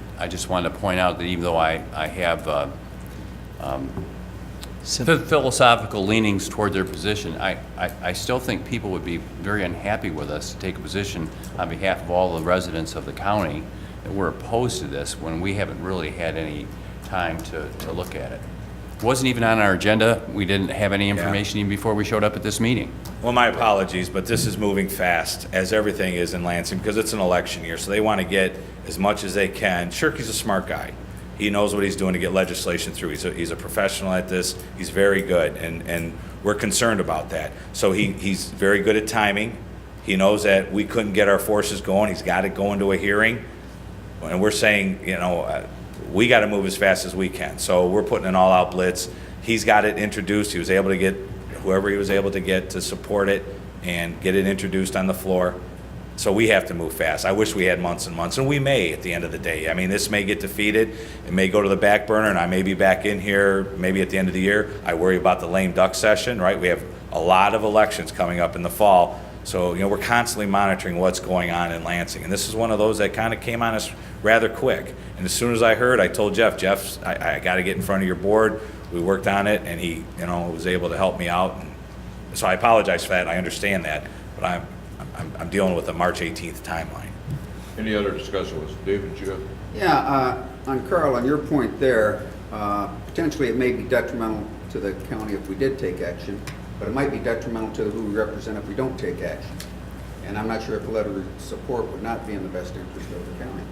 Speaker 5: wanted to point out that even though I have philosophical leanings toward their position, I still think people would be very unhappy with us to take a position on behalf of all the residents of the county that we're opposed to this when we haven't really had any time to look at it. It wasn't even on our agenda. We didn't have any information even before we showed up at this meeting.
Speaker 7: Well, my apologies, but this is moving fast, as everything is in Lansing, because it's an election year, so they want to get as much as they can. Shirky's a smart guy. He knows what he's doing to get legislation through. He's a professional at this. He's very good, and we're concerned about that. So he's very good at timing. He knows that we couldn't get our forces going. He's got to go into a hearing. And we're saying, we got to move as fast as we can. So we're putting an all-out blitz. He's got it introduced. He was able to get whoever he was able to get to support it and get it introduced on the floor. So we have to move fast. I wish we had months and months, and we may at the end of the day. This may get defeated. It may go to the back burner, and I may be back in here maybe at the end of the year. I worry about the lame duck session, right? We have a lot of elections coming up in the fall. So, we're constantly monitoring what's going on in Lansing. And this is one of those that kind of came on us rather quick. And as soon as I heard, I told Jeff, I got to get in front of your board. We worked on it, and he, was able to help me out. And so I apologize for that. I understand that. But I'm dealing with the March 18th timeline.
Speaker 2: Any other discussion was David, you have?
Speaker 9: Yeah, on Carl, on your point there, potentially it may be detrimental to the county if we did take action, but it might be detrimental to who we represent if we don't take action. And I'm not sure if a letter of support would not be in the best interest of the county,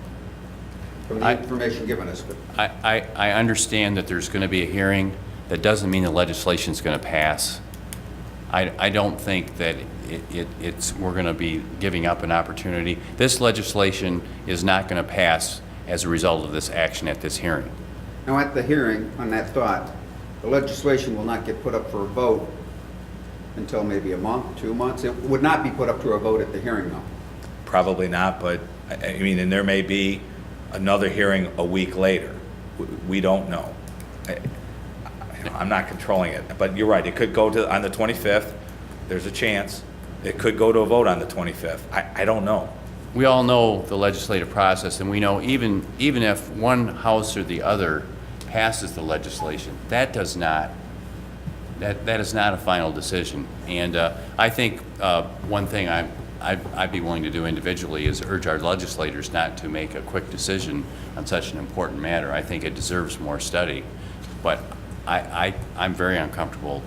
Speaker 9: from the information given us. But
Speaker 5: I understand that there's going to be a hearing. That doesn't mean the legislation's going to pass. I don't think that we're going to be giving up an opportunity. This legislation is not going to pass as a result of this action at this hearing.
Speaker 9: now at the hearing, on that thought, the legislation will not get put up for a vote until maybe a month, 2 months. It would not be put up to a vote at the hearing, though.
Speaker 7: Probably not, but, I mean, and there may be another hearing a week later. We don't know. I'm not controlling it, but you're right, it could go to, on the 25th, there's a chance. It could go to a vote on the 25th. I don't know.
Speaker 5: We all know the legislative process, and we know even if one house or the other passes the legislation, that is not a final decision. And I think one thing I'd be willing to do individually is urge our legislators not to make a quick decision on such an important matter. I think it deserves more study, but I'm very uncomfortable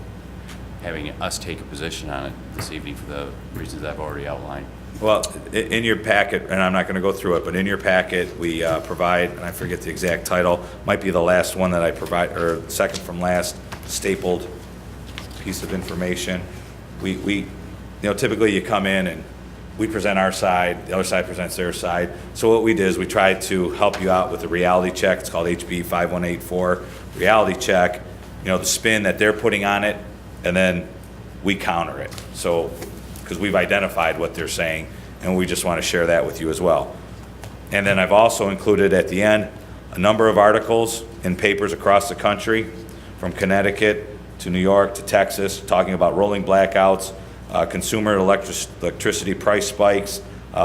Speaker 5: having us take a position on it this evening for the reasons I've already outlined.
Speaker 7: Well, in your packet, and I'm not going to go through it, but in your packet, we provide, and I forget the exact title, might be the last one that I provide, or second from last, stapled piece of information. We typically you come in and we present our side, the other side presents their side. So what we did is we tried to help you out with a reality check. It's called HB 5184 reality check. The spin that they're putting on it, and then we counter it. So, because we've identified what they're saying, and we just want to share that with you as well. And then I've also included at the end a number of articles in papers across the country, from Connecticut to New York to Texas, talking about rolling blackouts, consumer electricity price spikes,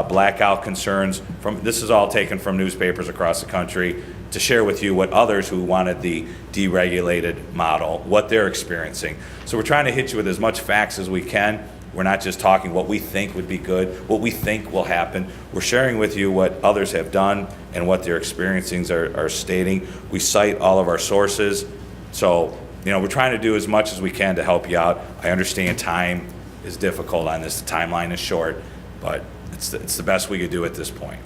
Speaker 7: blackout concerns. This is all taken from newspapers across the country to share with you what others who wanted the deregulated model, what they're experiencing. So we're trying to hit you with as much facts as we can. We're not just talking what we think would be good, what we think will happen. We're sharing with you what others have done and what their experiences are stating. We cite all of our sources. So, we're trying to do as much as we can to help you out. I understand time is difficult on this. The timeline is short, but it's the best we could do at this point.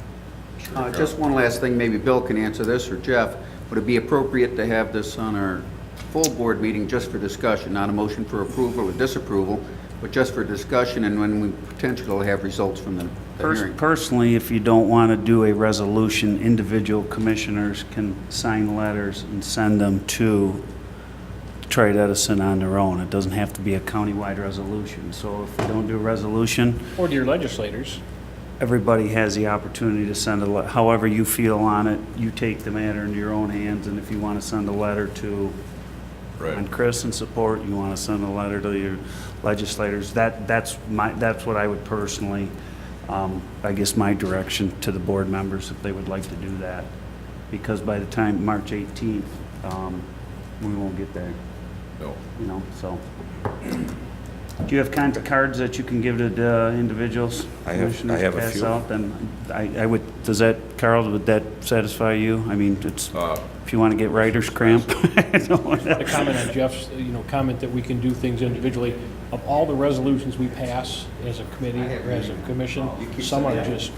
Speaker 9: Just one last thing, maybe Bill can answer this, or Jeff. Would it be appropriate to have this on our full board meeting just for discussion, not a motion for approval or disapproval, but just for discussion, and when we potentially have results from the hearing?
Speaker 6: Personally, if you don't want to do a resolution, individual commissioners can sign letters and send them to Trade Edison on their own. It doesn't have to be a countywide resolution. So if we don't do a resolution,
Speaker 8: Or to your legislators.
Speaker 6: everybody has the opportunity to send a letter. However you feel on it, you take the matter into your own hands, and if you want to send a letter to on Chris in support, you want to send a letter to your legislators, that's what I would personally, I guess my direction to the board members, if they would like to do that. Because by the time March 18th, we won't get there.
Speaker 2: No.
Speaker 6: So. Do you have contact cards that you can give to the individuals?
Speaker 7: I have a
Speaker 6: pass
Speaker 7: few.
Speaker 6: out? Then I would, Carl, would that satisfy you? I mean, it's, if you want to get writer's cramp.
Speaker 8: The comment on Jeff's, comment that we can do things individually. Of all the resolutions we pass as a committee or as a commission, some are just,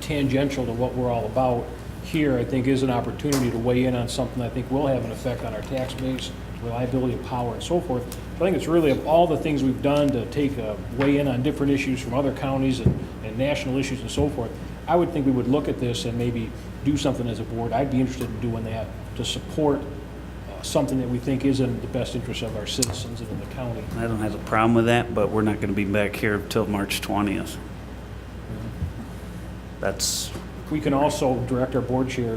Speaker 8: tangential to what we're all about. Here, I think, is an opportunity to weigh in on something I think will have an effect on our tax base, reliability of power, and so forth. I think it's really of all the things we've done to take a weigh in on different issues from other counties and national issues and so forth. I would think we would look at this and maybe do something as a board. I'd be interested in doing that to support something that we think is in the best interest of our citizens and in the county.
Speaker 6: I don't have a problem with that, but we're not going to be back here until March 20th. That's...
Speaker 8: We can also direct our board chair,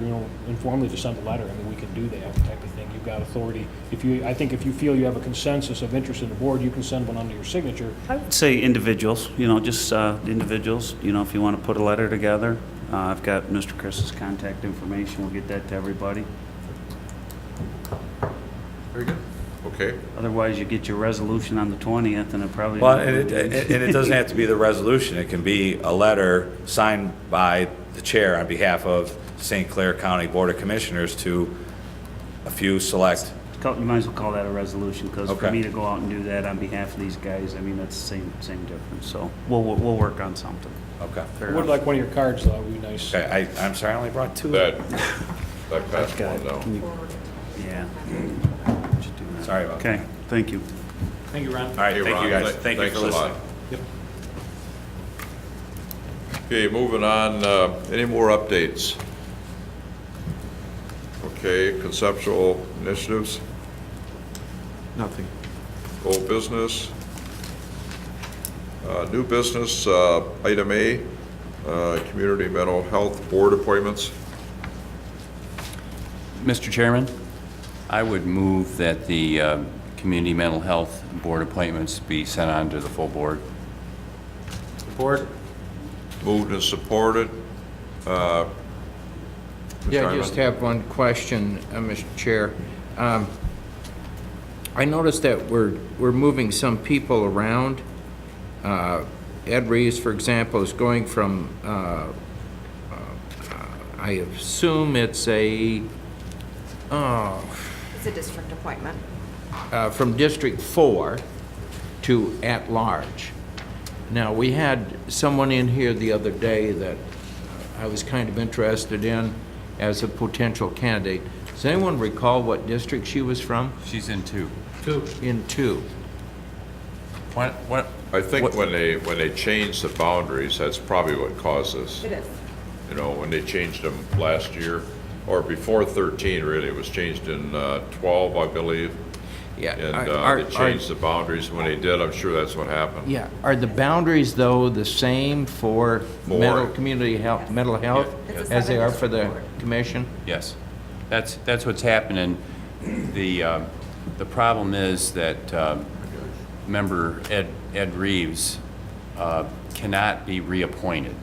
Speaker 8: informally to send a letter. I mean, we can do that type of thing. You've got authority. I think if you feel you have a consensus of interest in the board, you can send one under your signature.
Speaker 6: I would say individuals, just individuals, if you want to put a letter together. I've got Mr. Chris's contact information. We'll get that to everybody.
Speaker 10: Very good.
Speaker 2: Okay,
Speaker 6: Otherwise, you get your resolution on the 20th, and it probably.
Speaker 7: Well, and it doesn't have to be the resolution. It can be a letter signed by the chair on behalf of St. Clair County Board of Commissioners to a few select.
Speaker 6: You might as well call that a resolution, because for
Speaker 7: Okay.
Speaker 6: me to go out and do that on behalf of these guys, I mean, that's the same difference. So we'll work on something.
Speaker 7: Okay.
Speaker 6: Fair
Speaker 8: I would
Speaker 6: enough.
Speaker 8: like one of your cards, though, would be nice.
Speaker 7: Okay, I'm sorry, I only brought two.
Speaker 2: that passed
Speaker 6: Got
Speaker 2: one
Speaker 6: it.
Speaker 2: down.
Speaker 6: Can you- Yeah. Just do that.
Speaker 7: Sorry about that.
Speaker 6: Okay, thank you.
Speaker 10: Thank you, Ron.
Speaker 7: All right,
Speaker 2: Hey,
Speaker 7: thank
Speaker 2: Ron,
Speaker 7: you guys.
Speaker 2: th-
Speaker 7: Thank you
Speaker 2: thanks
Speaker 7: for
Speaker 2: a lot.
Speaker 7: listening.
Speaker 2: Okay, moving on, any more updates? Okay, conceptual initiatives,
Speaker 4: Nothing.
Speaker 2: old business. New business, item A, Community Mental Health Board appointments.
Speaker 5: Mr. Chairman, I would move that the Community Mental Health Board appointments be sent on to the full board.
Speaker 4: Support?
Speaker 2: Moved and supported. Mr.
Speaker 11: Yeah, I
Speaker 2: Hyman?
Speaker 11: just have one question, Mr. Chair. I noticed that we're moving some people around. Ed Reeves, for example, is going from, I assume it's
Speaker 3: It's a district appointment.
Speaker 11: from District 4 to at-large. Now, we had someone in here the other day that I was kind of interested in as a potential candidate. Does anyone recall what district she was from?
Speaker 5: She's in two.
Speaker 11: In 2.
Speaker 5: What,
Speaker 2: I think when they changed the boundaries, that's probably what caused this.
Speaker 3: It is.
Speaker 2: You know, when they changed them last year, or before 13, really, it was changed in 12, I believe.
Speaker 11: Yeah.
Speaker 2: And they changed the boundaries. When they did, I'm sure that's what happened.
Speaker 11: Yeah, are the boundaries, though, the same for mental health
Speaker 3: It's a
Speaker 11: as they are for the
Speaker 3: seven-district board.
Speaker 11: commission?
Speaker 5: yes, that's what's happening. The problem is that member Ed Reeves cannot be reappointed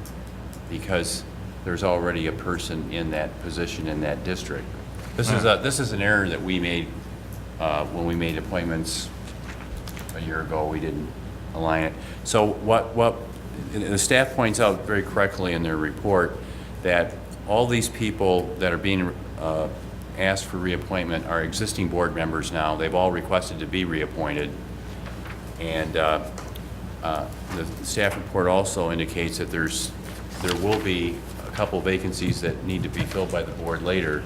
Speaker 5: because there's already a person in that position in that district. This is an error that we made when we made appointments a year ago. We didn't align it. So what the staff points out very correctly in their report that all these people that are being asked for reappointment are existing board members now. They've all requested to be reappointed. And the staff report also indicates that there will be a couple vacancies that need to be filled by the board later.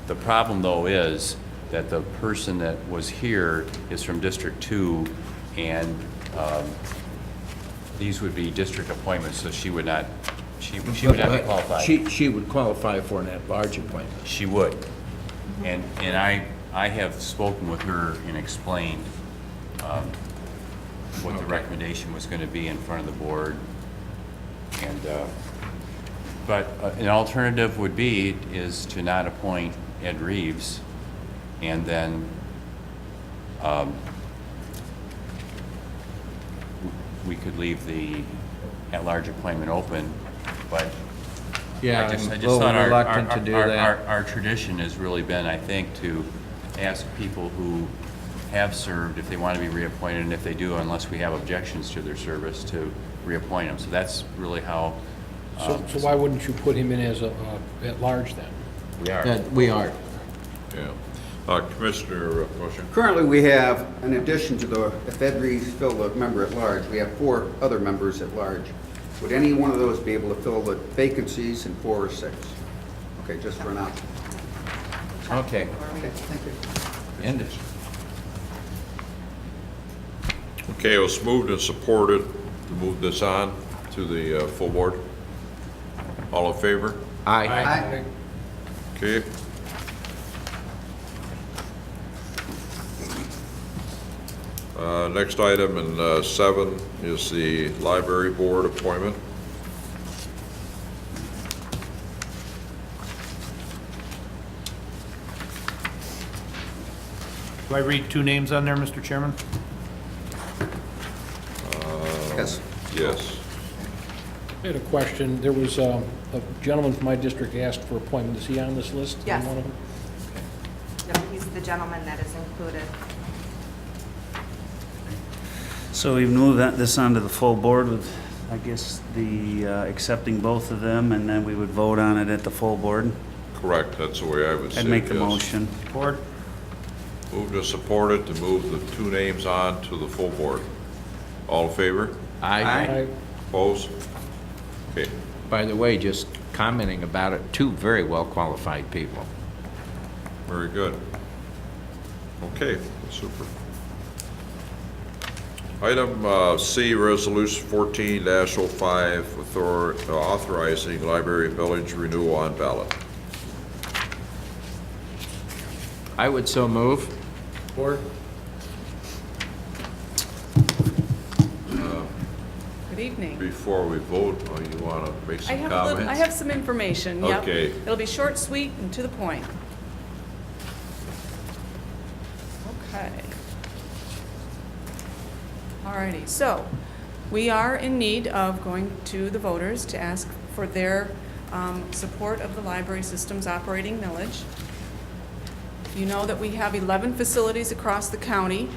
Speaker 5: The problem, though, is that the person that was here is from District 2, and these would be district appointments, so she would not be qualified.
Speaker 11: She would qualify for an at-large appointment.
Speaker 5: She would. And I have spoken with her and explained what the recommendation was going to be in front of the board. And, but an alternative would be is to not appoint Ed Reeves, and then we could leave the at-large appointment open, but
Speaker 11: Yeah,
Speaker 5: I just
Speaker 11: I'm a
Speaker 5: thought
Speaker 11: little reluctant to do that.
Speaker 5: our tradition has really been, I think, to ask people who have served if they want to be reappointed, and if they do, unless we have objections to their service, to reappoint them. So that's really how.
Speaker 8: So why wouldn't you put him in as a, at-large then?
Speaker 5: We are.
Speaker 11: We are.
Speaker 2: Yeah. Commissioner Motion.
Speaker 9: Currently, we have, in addition to if Ed Reeves filled a member at large, we have 4 other members at large. Would any one of those be able to fill the vacancies in 4 or 6? Okay, just for now.
Speaker 11: Okay.
Speaker 9: Thank you.
Speaker 11: End it.
Speaker 2: Okay, it was moved and supported to move this on to the full board. All in favor?
Speaker 11: Aye.
Speaker 2: Okay. Next item in 7 is the library board appointment.
Speaker 10: Do I read 2 names on there, Mr. Chairman?
Speaker 9: Yes.
Speaker 2: Yes.
Speaker 8: I had a question. There was a gentleman from my district asked for appointment. Is he on this list?
Speaker 3: Yes.
Speaker 8: One of them?
Speaker 3: No, he's the gentleman that is included.
Speaker 6: So we've moved this onto the full board with, I guess, the accepting both of them, and then we would vote on it at the full board.
Speaker 2: Correct, that's the way I would say it,
Speaker 6: I'd make the
Speaker 2: yes.
Speaker 6: motion.
Speaker 10: Support?
Speaker 2: Move to support it, to move the two names on to the full board. All in favor?
Speaker 11: I,
Speaker 2: Opposed? Okay,
Speaker 11: by the way, just commenting about it, two very well-qualified people.
Speaker 2: very good. Okay, super. Item C, Resolution 14-05, authorizing library village renewal on ballot.
Speaker 11: I would so move.
Speaker 10: Support?
Speaker 12: Good evening.
Speaker 2: Before we vote, you want to make
Speaker 12: I
Speaker 2: some
Speaker 12: have
Speaker 2: comments?
Speaker 12: I have some information, yep.
Speaker 2: Okay.
Speaker 12: It'll be short, sweet, and to the point. Okay. Alrighty, so we are in need of going to the voters to ask for their support of the library system's operating millage. You know that we have 11 facilities across the county.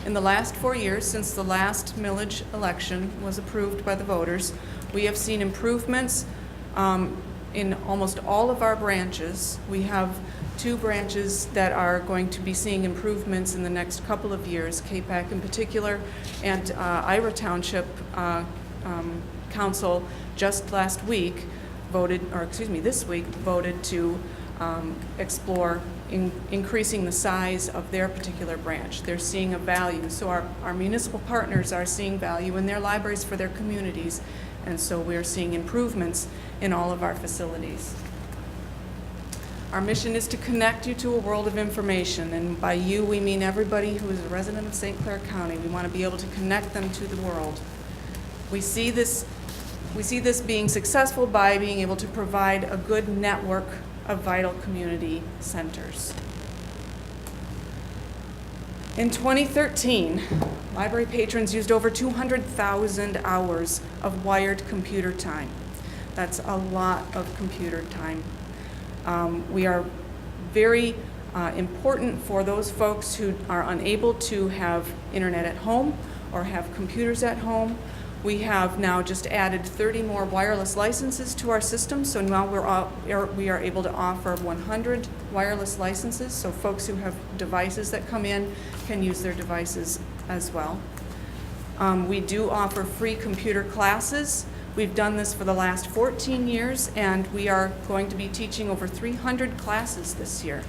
Speaker 12: In the last 4 years, since the last millage election was approved by the voters, we have seen improvements in almost all of our branches. We have 2 branches that are going to be seeing improvements in the next couple of years, KPAC in particular, and Ira Township Council just last week voted, or excuse me, this week voted to explore increasing the size of their particular branch. They're seeing a value. So our municipal partners are seeing value in their libraries for their communities, and so we're seeing improvements in all of our facilities. Our mission is to connect you to a world of information, and by you we mean everybody who is a resident of St. Clair County. We want to be able to connect them to the world. We see this being successful by being able to provide a good network of vital community centers. In 2013, library patrons used over 200,000 hours of wired computer time. That's a lot of computer time. We are very important for those folks who are unable to have internet at home or have computers at home. We have now just added 30 more wireless licenses to our system, so now we are able to offer 100 wireless licenses, so folks who have devices that come in can use their devices as well. We do offer free computer classes. We've done this for the last 14 years, and we are going to be teaching over 300 classes this year,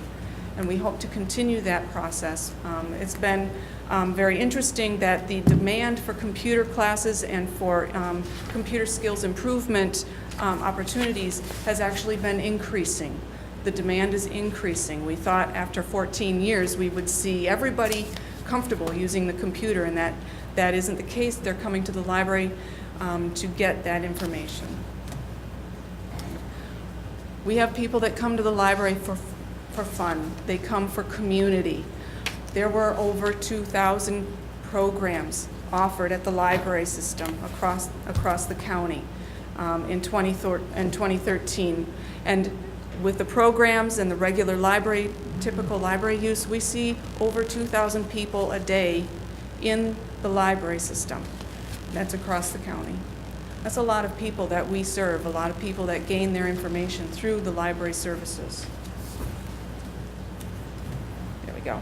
Speaker 12: and we hope to continue that process. It's been very interesting that the demand for computer classes and for computer skills improvement opportunities has actually been increasing. The demand is increasing. We thought after 14 years we would see everybody comfortable using the computer, and that isn't the case. They're coming to the library to get that information. We have people that come to the library for fun. They come for community. There were over 2,000 programs offered at the library system across the county in 2013. And with the programs and the regular library, typical library use, we see over 2,000 people a day in the library system. That's across the county. That's a lot of people that we serve, a lot of people that gain their information through the library services. There we go.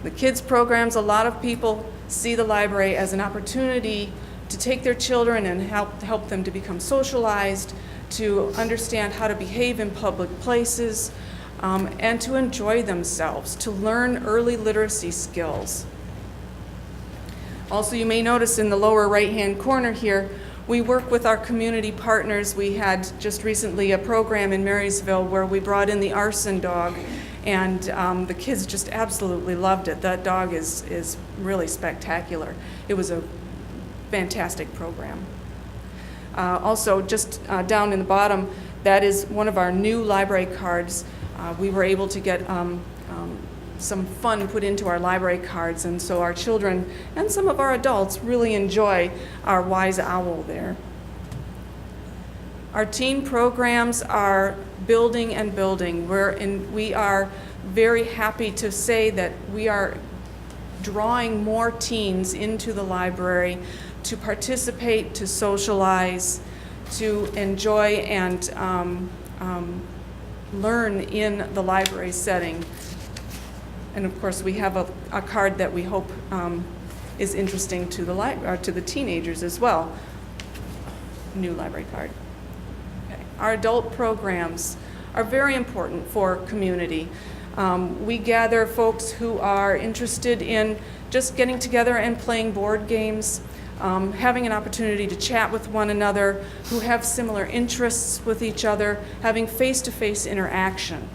Speaker 12: The kids programs, a lot of people see the library as an opportunity to take their children and help them to become socialized, to understand how to behave in public places, and to enjoy themselves, to learn early literacy skills. Also, you may notice in the lower right-hand corner here, we work with our community partners. We had just recently a program in Marysville where we brought in the arson dog, and the kids just absolutely loved it. That dog is really spectacular. It was a fantastic program. Also, just down in the bottom, that is one of our new library cards. We were able to get some fun put into our library cards, and so our children and some of our adults really enjoy our wise owl there. Our teen programs are building and building. We are very happy to say that we are drawing more teens into the library to participate, to socialize, to enjoy and learn in the library setting. And of course, we have a card that we hope is interesting to the teenagers as well. New library card. Okay. Our adult programs are very important for community. We gather folks who are interested in just getting together and playing board games, having an opportunity to chat with one another, who have similar interests with each other, having face-to-face interaction.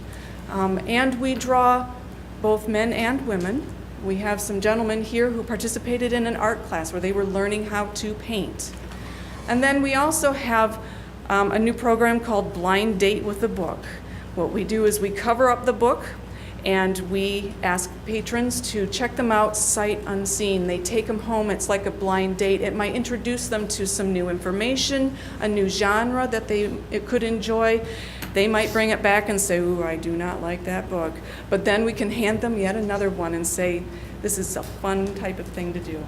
Speaker 12: And we draw both men and women. We have some gentlemen here who participated in an art class where they were learning how to paint. And then we also have a new program called Blind Date with the Book. What we do is we cover up the book and we ask patrons to check them out sight unseen. They take them home. It's like a blind date. It might introduce them to some new information, a new genre that it could enjoy. They might bring it back and say, ooh, I do not like that book. But then we can hand them yet another one and say, this is a fun type of thing to do.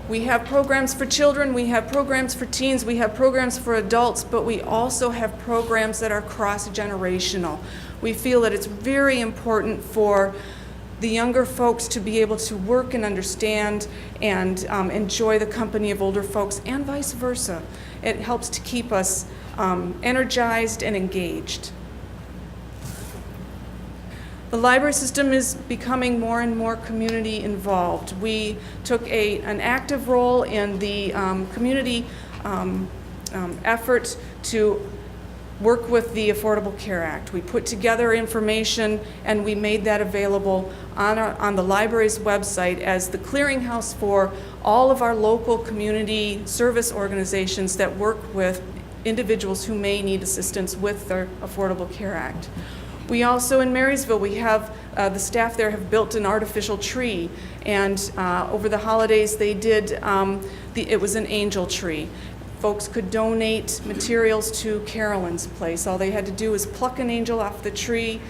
Speaker 12: We have programs for children, we have programs for teens, we have programs for adults, but we also have programs that are cross-generational. We feel that it's very important for the younger folks to be able to work and understand and enjoy the company of older folks, and vice versa. It helps to keep us energized and engaged. The library system is becoming more and more community involved. We took an active role in the community effort to work with the Affordable Care Act. We put together information and we made that available on the library's website as the clearinghouse for all of our local community service organizations that work with individuals who may need assistance with their Affordable Care Act. We also, in Marysville, we have, the staff there have built an artificial tree, and over the holidays they did, it was an angel tree. Folks could donate materials to Carolyn's place. All they had to do was pluck an angel off the tree,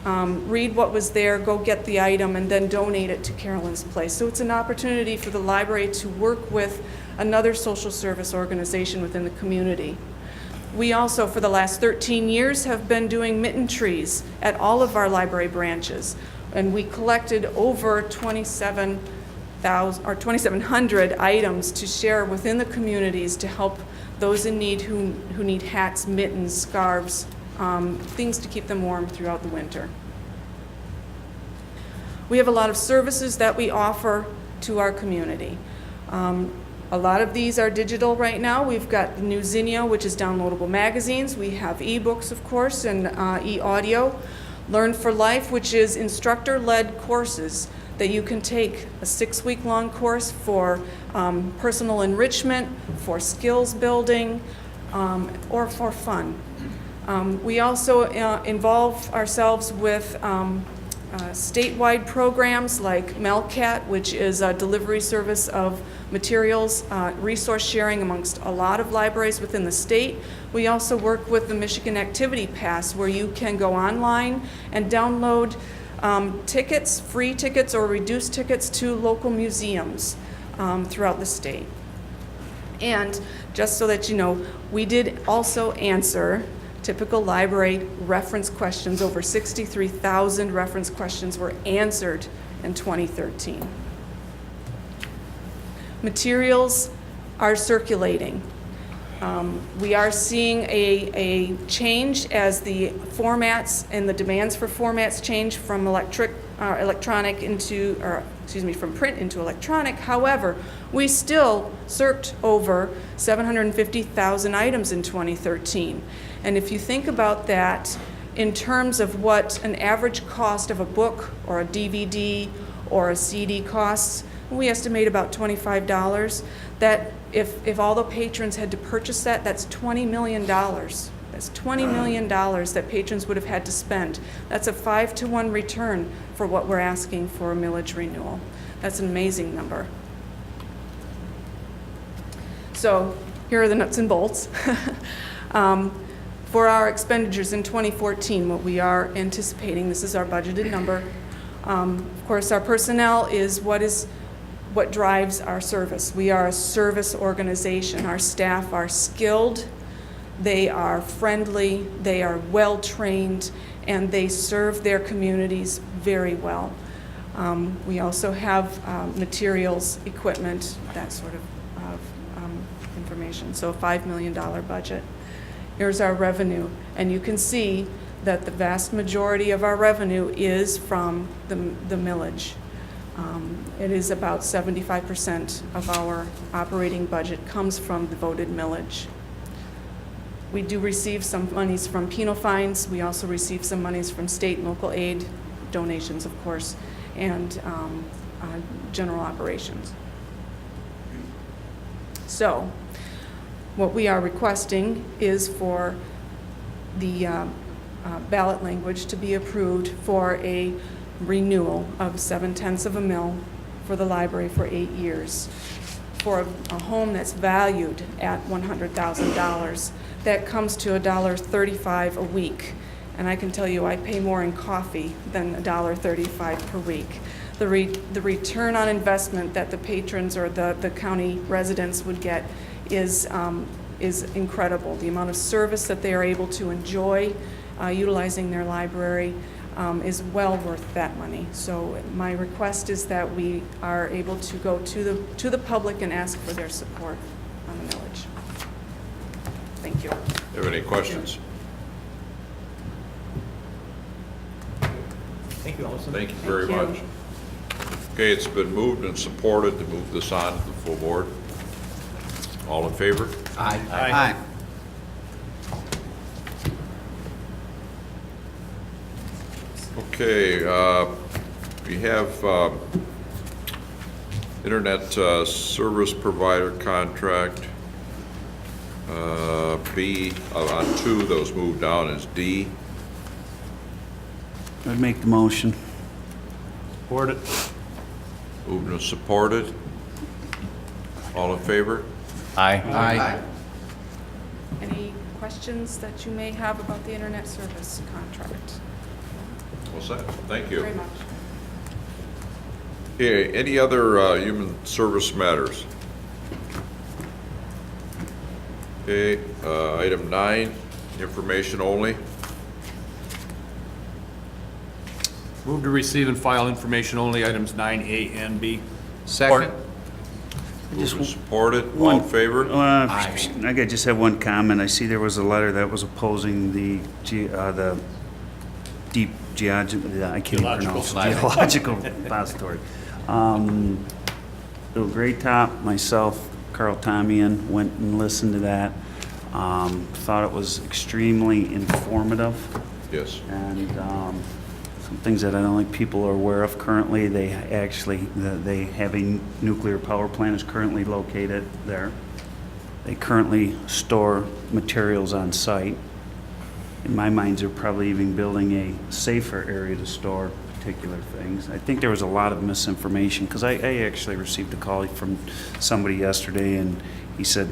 Speaker 12: read what was there, go get the item, and then donate it to Carolyn's place. So it's an opportunity for the library to work with another social service organization within the community. We also, for the last 13 years, have been doing mitten trees at all of our library branches. And we collected over 2,700 items to share within the communities to help those in need who need hats, mittens, scarves, things to keep them warm throughout the winter. We have a lot of services that we offer to our community. A lot of these are digital right now. We've got the new Zinnia, which is downloadable magazines. We have ebooks, of course, and e-audio. Learn for Life, which is instructor-led courses that you can take, a 6-week-long course for personal enrichment, for skills building, or for fun. We also involve ourselves with statewide programs like MELCAT, which is a delivery service of materials, resource sharing amongst a lot of libraries within the state. We also work with the Michigan Activity Pass, where you can go online and download tickets, free tickets or reduced tickets to local museums throughout the state. And just so that you know, we did also answer typical library reference questions. Over 63,000 reference questions were answered in 2013. Materials are circulating. We are seeing a change as the formats and the demands for formats change from electronic into, from print into electronic. However, we still circed over 750,000 items in 2013. And if you think about that in terms of what an average cost of a book or a DVD or a CD costs, we estimate about $25. That if all the patrons had to purchase that, that's $20 million. That's $20 million that patrons would have had to spend. That's a 5-to-1 return for what we're asking for a millage renewal. That's an amazing number. So here are the nuts and bolts. For our expenditures in 2014, what we are anticipating, this is our budgeted number, Of course, our personnel is what drives our service. We are a service organization. Our staff are skilled, they are friendly, they are well-trained, and they serve their communities very well. We also have materials, equipment, that sort of information. So a $5 million budget. Here's our revenue, and you can see that the vast majority of our revenue is from the millage. It is about 75% of our operating budget comes from the voted millage. We do receive some monies from penal fines. We also receive some monies from state and local aid, donations, of course, and general operations. So, what we are requesting is for the ballot language to be approved for a renewal of 7/10 of a mil for the library for 8 years. For a home that's valued at $100,000, that comes to $1.35 a week. And I can tell you, I pay more in coffee than $1.35 per week. The return on investment that the patrons or the county residents would get is incredible. The amount of service that they are able to enjoy utilizing their library is well worth that money. So my request is that we are able to go to the public and ask for their support on the millage. Thank you.
Speaker 2: Have any questions?
Speaker 10: Thank you, Allison.
Speaker 2: Thank you very
Speaker 12: Thank you.
Speaker 2: much. Okay, it's been moved and supported to move this on to the full board. All in favor?
Speaker 9: Aye.
Speaker 2: Okay, we have internet service provider contract. B, on 2, those moved down as D.
Speaker 4: I'd make the motion.
Speaker 10: Support it.
Speaker 2: Moved and supported. All in favor?
Speaker 11: Aye.
Speaker 12: Any questions that you may have about the internet service contract?
Speaker 2: Well said. Thank you.
Speaker 12: Very much.
Speaker 2: Okay, any other human service matters? Okay, item 9, information only.
Speaker 10: Move to receive and file information only, items 9A and B.
Speaker 11: Second.
Speaker 2: Moved and supported. All in favor?
Speaker 4: I just have one comment. I see there was a letter that was opposing the deep I can't even pronounce it. Geological repository. Bill Graytop, myself, Carl Tomian went and listened to that. Thought it was extremely informative.
Speaker 2: Yes.
Speaker 4: And some things that I don't think people are aware of currently, they have a nuclear power plant is currently located there. They currently store materials on site. In my mind, they're probably even building a safer area to store particular things. I think there was a lot of misinformation, because I actually received a call from somebody yesterday, and he said,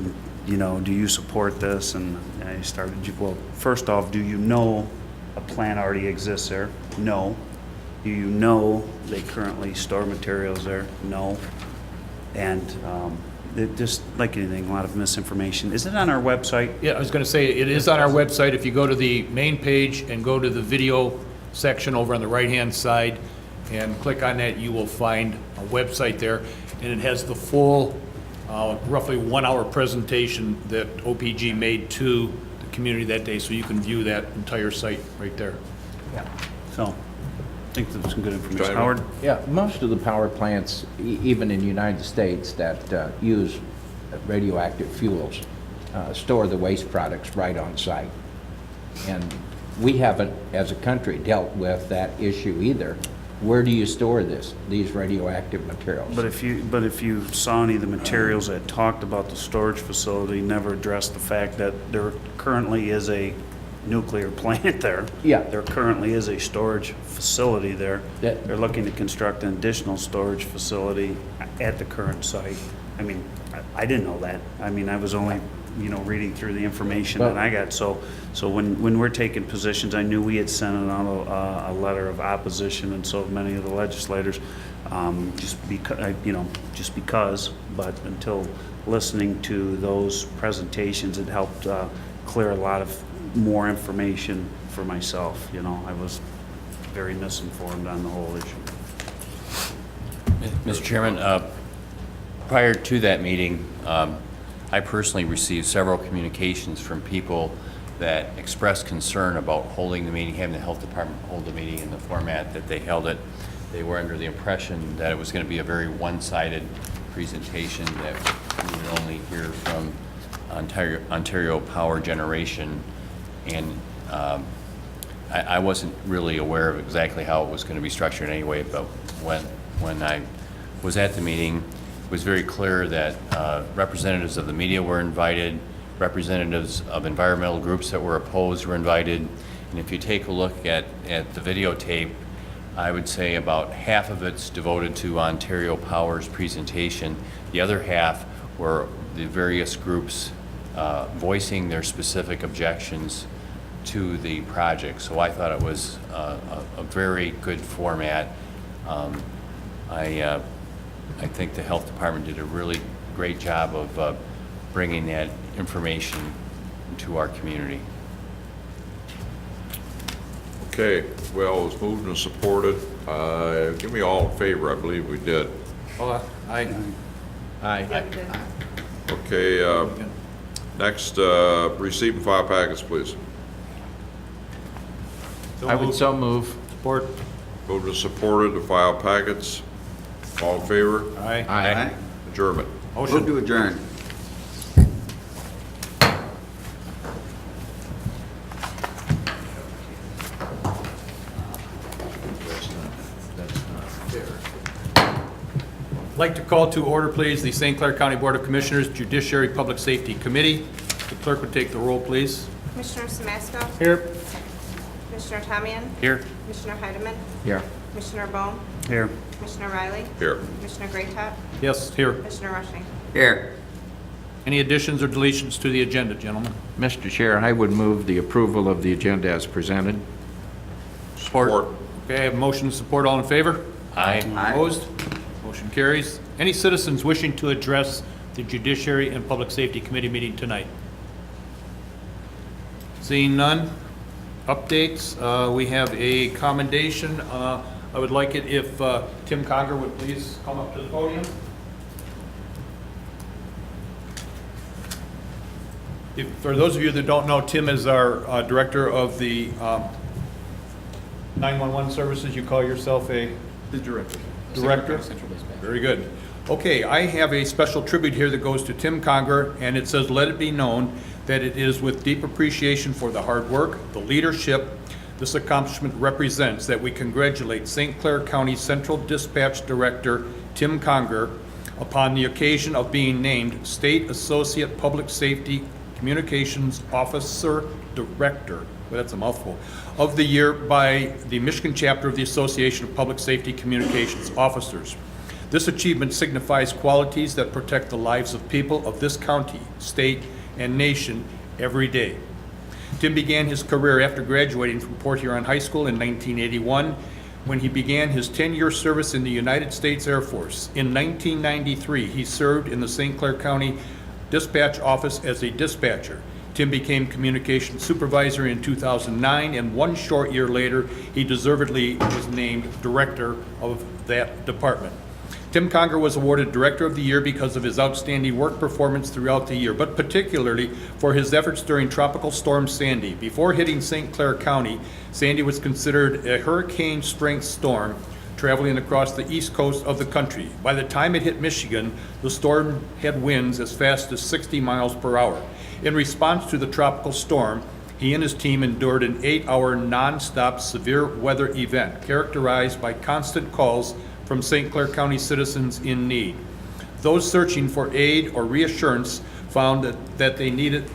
Speaker 4: you know, do you support this? And I started, well, first off, do you know a plant already exists there? No. Do you know they currently store materials there? No. And just like anything, a lot of misinformation. Is it on our website?
Speaker 10: Yeah, I was going to say, it is on our website. If you go to the main page and go to the video section over on the right-hand side and click on that, you will find a website there. And it has the full, roughly 1-hour presentation that OPG made to the community that day, so you can view that entire site right there.
Speaker 4: So, I think that's some good information.
Speaker 2: Chime in.
Speaker 4: Howard?
Speaker 11: Yeah, most of the power plants, even in the United States, that use radioactive fuels, store the waste products right on site. And we haven't, as a country, dealt with that issue either. Where do you store these radioactive materials?
Speaker 4: But if you saw any of the materials that talked about the storage facility, never addressed the fact that there currently is a nuclear plant there.
Speaker 11: Yeah.
Speaker 4: There currently is a storage facility there.
Speaker 11: That-
Speaker 4: They're looking to construct an additional storage facility at the current site. I mean, I didn't know that. I mean, I was only reading through the information that I got. So when we're taking positions, I knew we had sent out a letter of opposition, and so have many of the legislators, just because, but until listening to those presentations, it helped clear a lot of more information for myself. I was very misinformed on the whole issue.
Speaker 5: Mr. Chairman, prior to that meeting, I personally received several communications from people that expressed concern about holding the meeting, having the health department hold the meeting in the format that they held it. They were under the impression that it was going to be a very one-sided presentation, that we would only hear from Ontario Power Generation, and I wasn't really aware of exactly how it was going to be structured anyway, but when I was at the meeting, it was very clear that representatives of the media were invited, representatives of environmental groups that were opposed were invited, and if you take a look at the videotape, I would say about half of it's devoted to Ontario Power's presentation. The other half were the various groups voicing their specific objections to the project. So I thought it was a very good format. I think the health department did a really great job of bringing that information to our community.
Speaker 2: Okay, well, it's moved and supported. Give me all in favor, I believe we did.
Speaker 10: Aye.
Speaker 11: Aye.
Speaker 2: Okay, next, receive and file packets, please.
Speaker 11: I would so move.
Speaker 10: Support.
Speaker 2: Moved and supported to file packets. All in favor?
Speaker 10: Aye.
Speaker 11: Aye.
Speaker 2: Adjournment.
Speaker 9: Move to adjourn.
Speaker 10: I'd like to call to order, please, the St. Clair County Board of Commissioners Judiciary Public Safety Committee. The clerk would take the roll, please.
Speaker 3: Commissioner Samasco?
Speaker 10: Here.
Speaker 3: Commissioner Tamian?
Speaker 5: Here.
Speaker 3: Commissioner Heidemann?
Speaker 11: Here.
Speaker 3: Commissioner Bohm?
Speaker 4: Here.
Speaker 3: Commissioner Riley?
Speaker 2: Here.
Speaker 3: Commissioner Greatop?
Speaker 10: Yes, here.
Speaker 3: Commissioner Rushing?
Speaker 9: Here.
Speaker 10: Any additions or deletions to the agenda, gentlemen?
Speaker 11: Mr. Chair, I would move the approval of the agenda as presented.
Speaker 2: Support.
Speaker 10: Okay, I have motion and support. All in favor?
Speaker 5: Aye.
Speaker 10: Opposed? Motion carries. Any citizens wishing to address the Judiciary and Public Safety Committee meeting tonight? Seeing none. Updates. We have a commendation. I would like it if Tim Conger would please come up to the podium. For those of you that don't know, Tim is our director of the 911 services. You call yourself a? The director. Director? Very good. Okay, I have a special tribute here that goes to Tim Conger, and it says, "Let it be known that it is with deep appreciation for the hard work, the leadership this accomplishment represents that we congratulate St. Clair County Central Dispatch Director Tim Conger upon the occasion of being named State Associate Public Safety Communications Officer Director," well, that's a mouthful, "of the year by the Michigan chapter of the Association of Public Safety Communications Officers. This achievement signifies qualities that protect the lives of people of this county, state, and nation every day. Tim began his career after graduating from Port Huron High School in 1981, when he began his 10-year service in the United States Air Force. In 1993, he served in the St. Clair County Dispatch Office as a dispatcher. Tim became communications supervisor in 2009, and 1 short year later, he deservedly was named director of that department. Tim Conger was awarded Director of the Year because of his outstanding work performance throughout the year, but particularly for his efforts during Tropical Storm Sandy. Before hitting St. Clair County, Sandy was considered a hurricane-strength storm traveling across the east coast of the country. By the time it hit Michigan, the storm had winds as fast as 60 miles per hour. In response to the tropical storm, he and his team endured an 8-hour non-stop severe weather event characterized by constant calls from St. Clair County citizens in need. Those searching for aid or reassurance found what they needed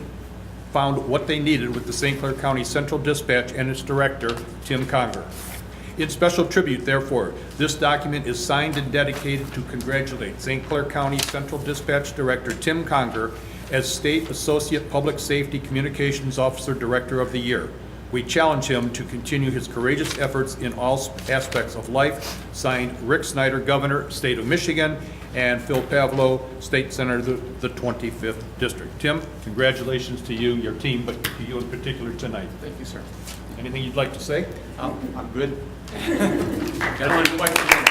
Speaker 10: with the St. Clair County Central Dispatch and its director, Tim Conger. In special tribute, therefore, this document is signed and dedicated to congratulate St. Clair County Central Dispatch Director Tim Conger as State Associate Public Safety Communications Officer Director of the Year. We challenge him to continue his courageous efforts in all aspects of life. Signed, Rick Snyder, Governor, State of Michigan, and Phil Pavlo, State Senator, the 25th District. Tim, congratulations to you, your team, but to you in particular tonight.
Speaker 5: Thank you, sir.
Speaker 10: Anything you'd like to say?
Speaker 5: I'm good. Got any questions?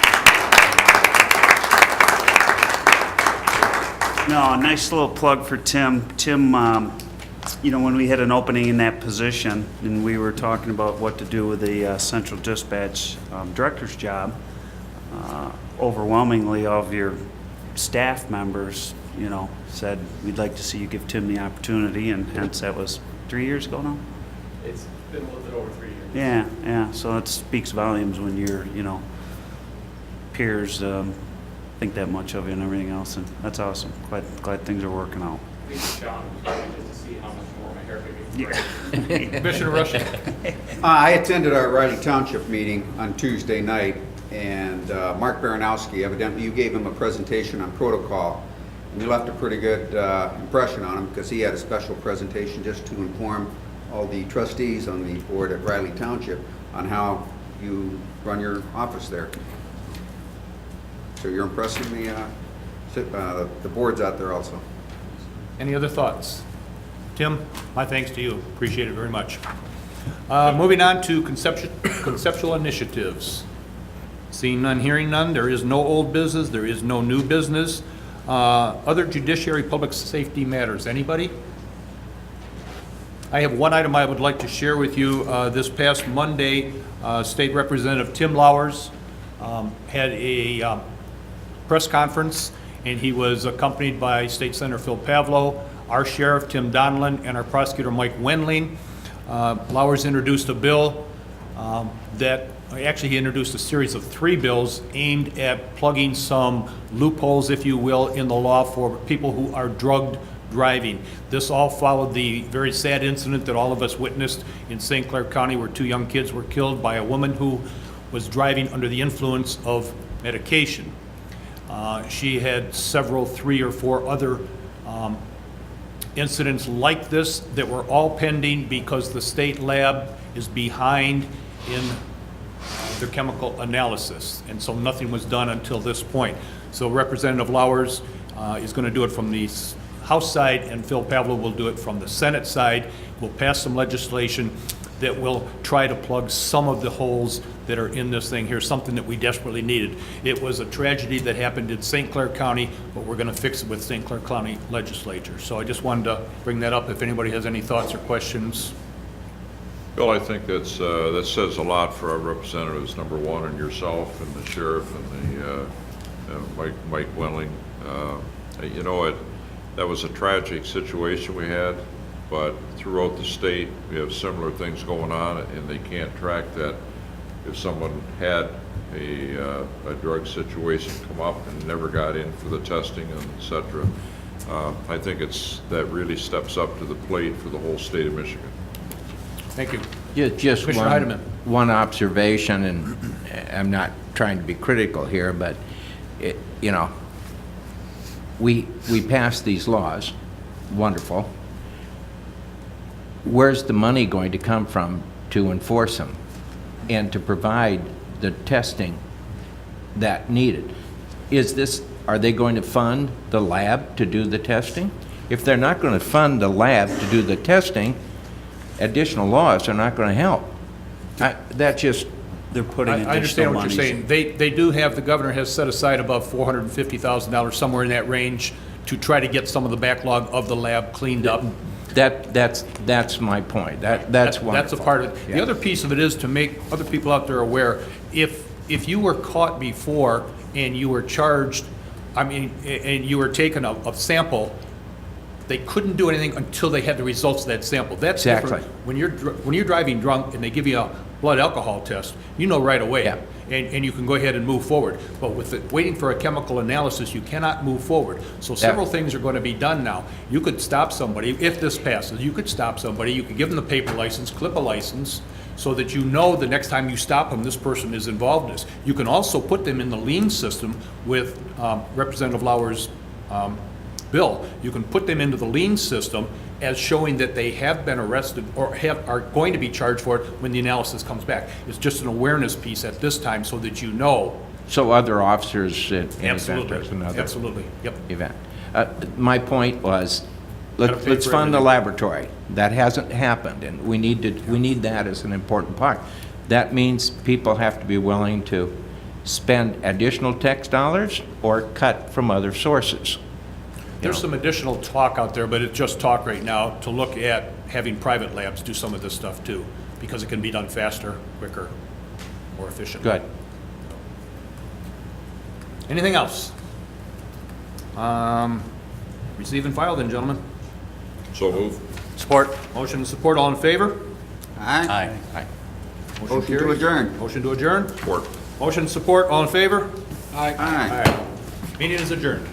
Speaker 4: No, a nice little plug for Tim. Tim, when we had an opening in that position and we were talking about what to do with the central dispatch director's job, overwhelmingly all of your staff members, said, we'd like to see you give Tim the opportunity, and hence that was 3 years ago now?
Speaker 5: It's been a little bit over 3 years.
Speaker 4: Yeah, so it speaks volumes when your, peers think that much of you and everything else, and that's awesome. Glad things are working out.
Speaker 5: I think John was trying just to see how much more my hair could be.
Speaker 10: Commissioner Rushing.
Speaker 9: I attended our Riley Township meeting on Tuesday night, and Mark Baranowski, evidently you gave him a presentation on protocol, and you left a pretty good impression on him, because he had a special presentation just to inform all the trustees on the board at Riley Township on how you run your office there. So you're impressing the boards out there also.
Speaker 10: Any other thoughts? Tim, my thanks to you. Appreciate it very much. Moving on to conceptual initiatives. Seeing none, hearing none, there is no old business, there is no new business. Other judiciary public safety matters. Anybody? I have one item I would like to share with you. This past Monday, State Representative Tim Lowers had a press conference, and he was accompanied by State Senator Phil Pavlo, our Sheriff Tim Donlin, and our Prosecutor Mike Wendling. Lowers introduced a bill he introduced a series of 3 bills aimed at plugging some loopholes, if you will, in the law for people who are drugged driving. This all followed the very sad incident that all of us witnessed in St. Clair County, where 2 young kids were killed by a woman who was driving under the influence of medication. She had several, 3 or 4 other incidents like this that were all pending because the state lab is behind in their chemical analysis, and so nothing was done until this point. So Representative Lowers is going to do it from the House side, and Phil Pavlo will do it from the Senate side. We'll pass some legislation that will try to plug some of the holes that are in this thing here, something that we desperately needed. It was a tragedy that happened in St. Clair County, but we're going to fix it with St. Clair County legislature. So I just wanted to bring that up if anybody has any thoughts or questions.
Speaker 2: Bill, I think that says a lot for our representatives, number one, and yourself and the sheriff and the Mike Wendling. That was a tragic situation we had, but throughout the state, we have similar things going on, and they can't track that. If someone had a drug situation come up and never got in for the testing and et cetera, I think that really steps up to the plate for the whole state of Michigan.
Speaker 10: Thank you.
Speaker 11: Just
Speaker 10: Commissioner Heidemann.
Speaker 11: one observation, and I'm not trying to be critical here, but we passed these laws, wonderful. Where's the money going to come from to enforce them and to provide the testing that needed? Are they going to fund the lab to do the testing? If they're not going to fund the lab to do the testing, additional laws are not going to help.
Speaker 4: They're putting
Speaker 10: I
Speaker 4: additional
Speaker 10: understand what you're
Speaker 4: monies.
Speaker 10: saying. They do have, the governor has set aside about $450,000, somewhere in that range, to try to get some of the backlog of the lab cleaned up.
Speaker 11: That's my point. That's wonderful.
Speaker 10: That's a part of it.
Speaker 11: Yeah.
Speaker 10: The other piece of it is to make other people out there aware, if you were caught before and you were charged, and you were taken a sample, they couldn't do anything until they had the results of that sample. That's
Speaker 11: Exactly.
Speaker 10: different. When you're driving drunk and they give you a blood alcohol test, you know right away.
Speaker 11: Yeah.
Speaker 10: And you can go ahead and move forward. But with waiting for a chemical analysis, you cannot move forward. So several things are going to be done now. You could stop somebody, if this passes, you could stop somebody, you could give them the paper license, clip a license, so that you know the next time you stop them, this person is involved in this. You can also put them in the lien system with Representative Lauer's bill, you can put them into the lien system as showing that they have been arrested or are going to be charged for it when the analysis comes back. It's just an awareness piece at this time so that you know.
Speaker 11: So other officers in event
Speaker 10: Absolutely,
Speaker 11: there's another
Speaker 10: absolutely, yep.
Speaker 11: event. My point was,
Speaker 10: Gotta pay
Speaker 11: let's
Speaker 10: for
Speaker 11: fund the
Speaker 10: everything.
Speaker 11: laboratory. That hasn't happened, and we need that as an important part. That means people have to be willing to spend additional tax dollars or cut from other sources.
Speaker 10: There's some additional talk out there, but it's just talk right now, to look at having private labs do some of this stuff too, because it can be done faster, quicker, more efficiently.
Speaker 11: Good.
Speaker 10: Anything else? Receive and file then, gentlemen.
Speaker 2: So move.
Speaker 7: Support.
Speaker 10: Motion and support, all in favor?
Speaker 9: Aye.
Speaker 11: Aye.
Speaker 9: Motion to
Speaker 10: carries.
Speaker 9: adjourn.
Speaker 10: Motion to adjourn?
Speaker 2: Support.
Speaker 10: Motion and support, all in favor?
Speaker 9: Aye.
Speaker 10: All right. Meeting is adjourned.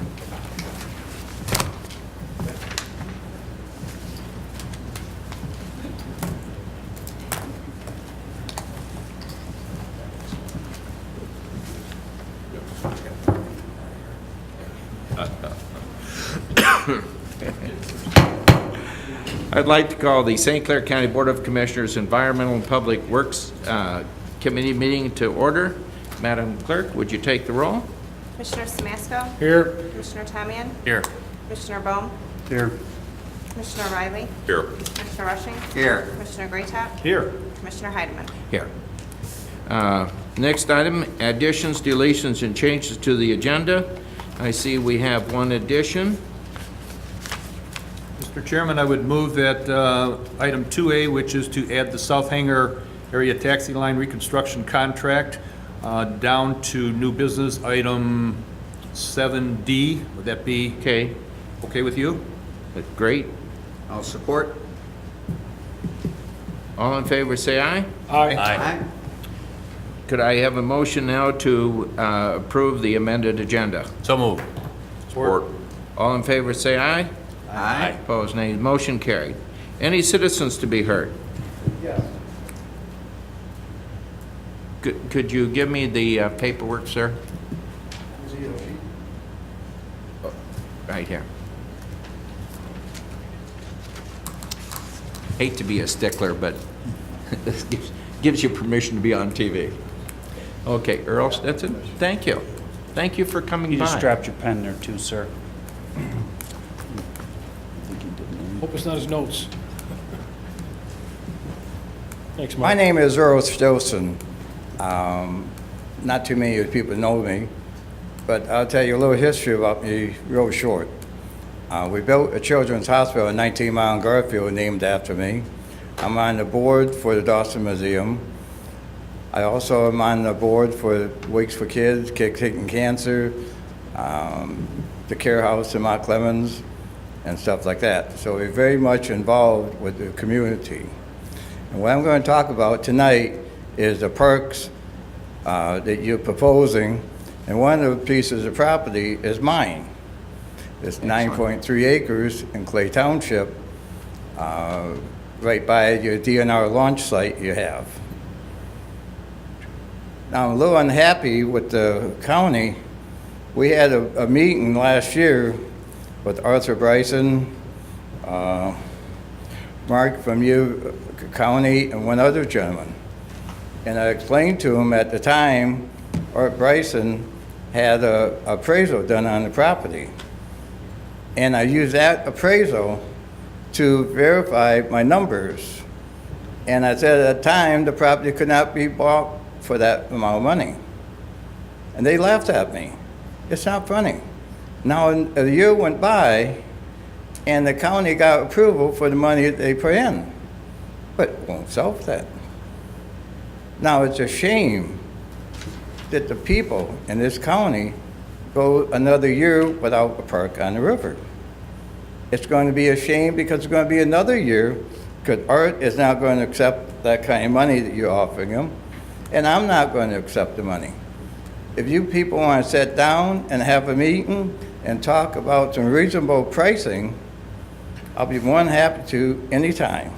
Speaker 11: I'd like to call the St. Clair County Board of Commissioners Environmental and Public Works Committee meeting to order. Madam Clerk, would you take the roll?
Speaker 3: Commissioner Samasco?
Speaker 8: Here.
Speaker 3: Commissioner Tamian?
Speaker 7: Here.
Speaker 3: Commissioner Bohm?
Speaker 4: Here.
Speaker 3: Commissioner Riley?
Speaker 2: Here.
Speaker 3: Commissioner Rushing?
Speaker 9: Here.
Speaker 3: Commissioner Greatop?
Speaker 10: Here.
Speaker 3: Commissioner Heidemann?
Speaker 11: Here. Next item, additions, deletions, and changes to the agenda. I see we have one addition.
Speaker 10: Mr. Chairman, I would move that item 2A, which is to add the South Hangar Area Taxi Line Reconstruction Contract, down to new business item 7D. Would that be
Speaker 11: Okay,
Speaker 10: okay with you?
Speaker 11: great.
Speaker 9: I'll support.
Speaker 11: All in favor, say aye.
Speaker 9: Aye.
Speaker 11: Could I have a motion now to approve the amended agenda?
Speaker 7: So move.
Speaker 2: Support.
Speaker 11: All in favor, say aye.
Speaker 9: Aye.
Speaker 11: Opposed, nay. Motion carried. Any citizens to be heard?
Speaker 9: Yes.
Speaker 11: Could you give me the paperwork, sir? Right here. Hate to be a stickler, but this gives you permission to be on TV. Okay, Earl Stetson, thank you. Thank you for coming
Speaker 4: You
Speaker 11: by.
Speaker 4: just dropped your pen there too, sir.
Speaker 8: Hope it's not his notes. Thanks,
Speaker 13: My
Speaker 8: Mike.
Speaker 13: name is Earl Stilson. Not too many of people know me, but I'll tell you a little history about me real short. We built a children's hospital in 19 Mile and Garfield named after me. I'm on the board for the Dawson Museum. I also am on the board for Wakes for Kids, Kids Kicking Cancer, the Care House in Mount Clemens, and stuff like that. So we're very much involved with the community. And what I'm going to talk about tonight is the perks that you're proposing, and one of the pieces of property is mine. It's 9.3 acres in Clay Township, right by your DNR launch site you have. Now, I'm a little unhappy with the county. We had a meeting last year with Arthur Bryson, Mark from your county, and one other gentleman. And I explained to him at the time, Art Bryson had a appraisal done on the property. And I used that appraisal to verify my numbers. And I said at the time, the property could not be bought for that amount of money. And they laughed at me. It's not funny. Now, a year went by, and the county got approval for the money that they put in, but it won't sell for that. Now, it's a shame that the people in this county go another year without a park on the river. It's going to be a shame because it's going to be another year because Art is not going to accept that kind of money that you're offering him, and I'm not going to accept the money. If you people want to sit down and have a meeting and talk about some reasonable pricing, I'll be more than happy to anytime.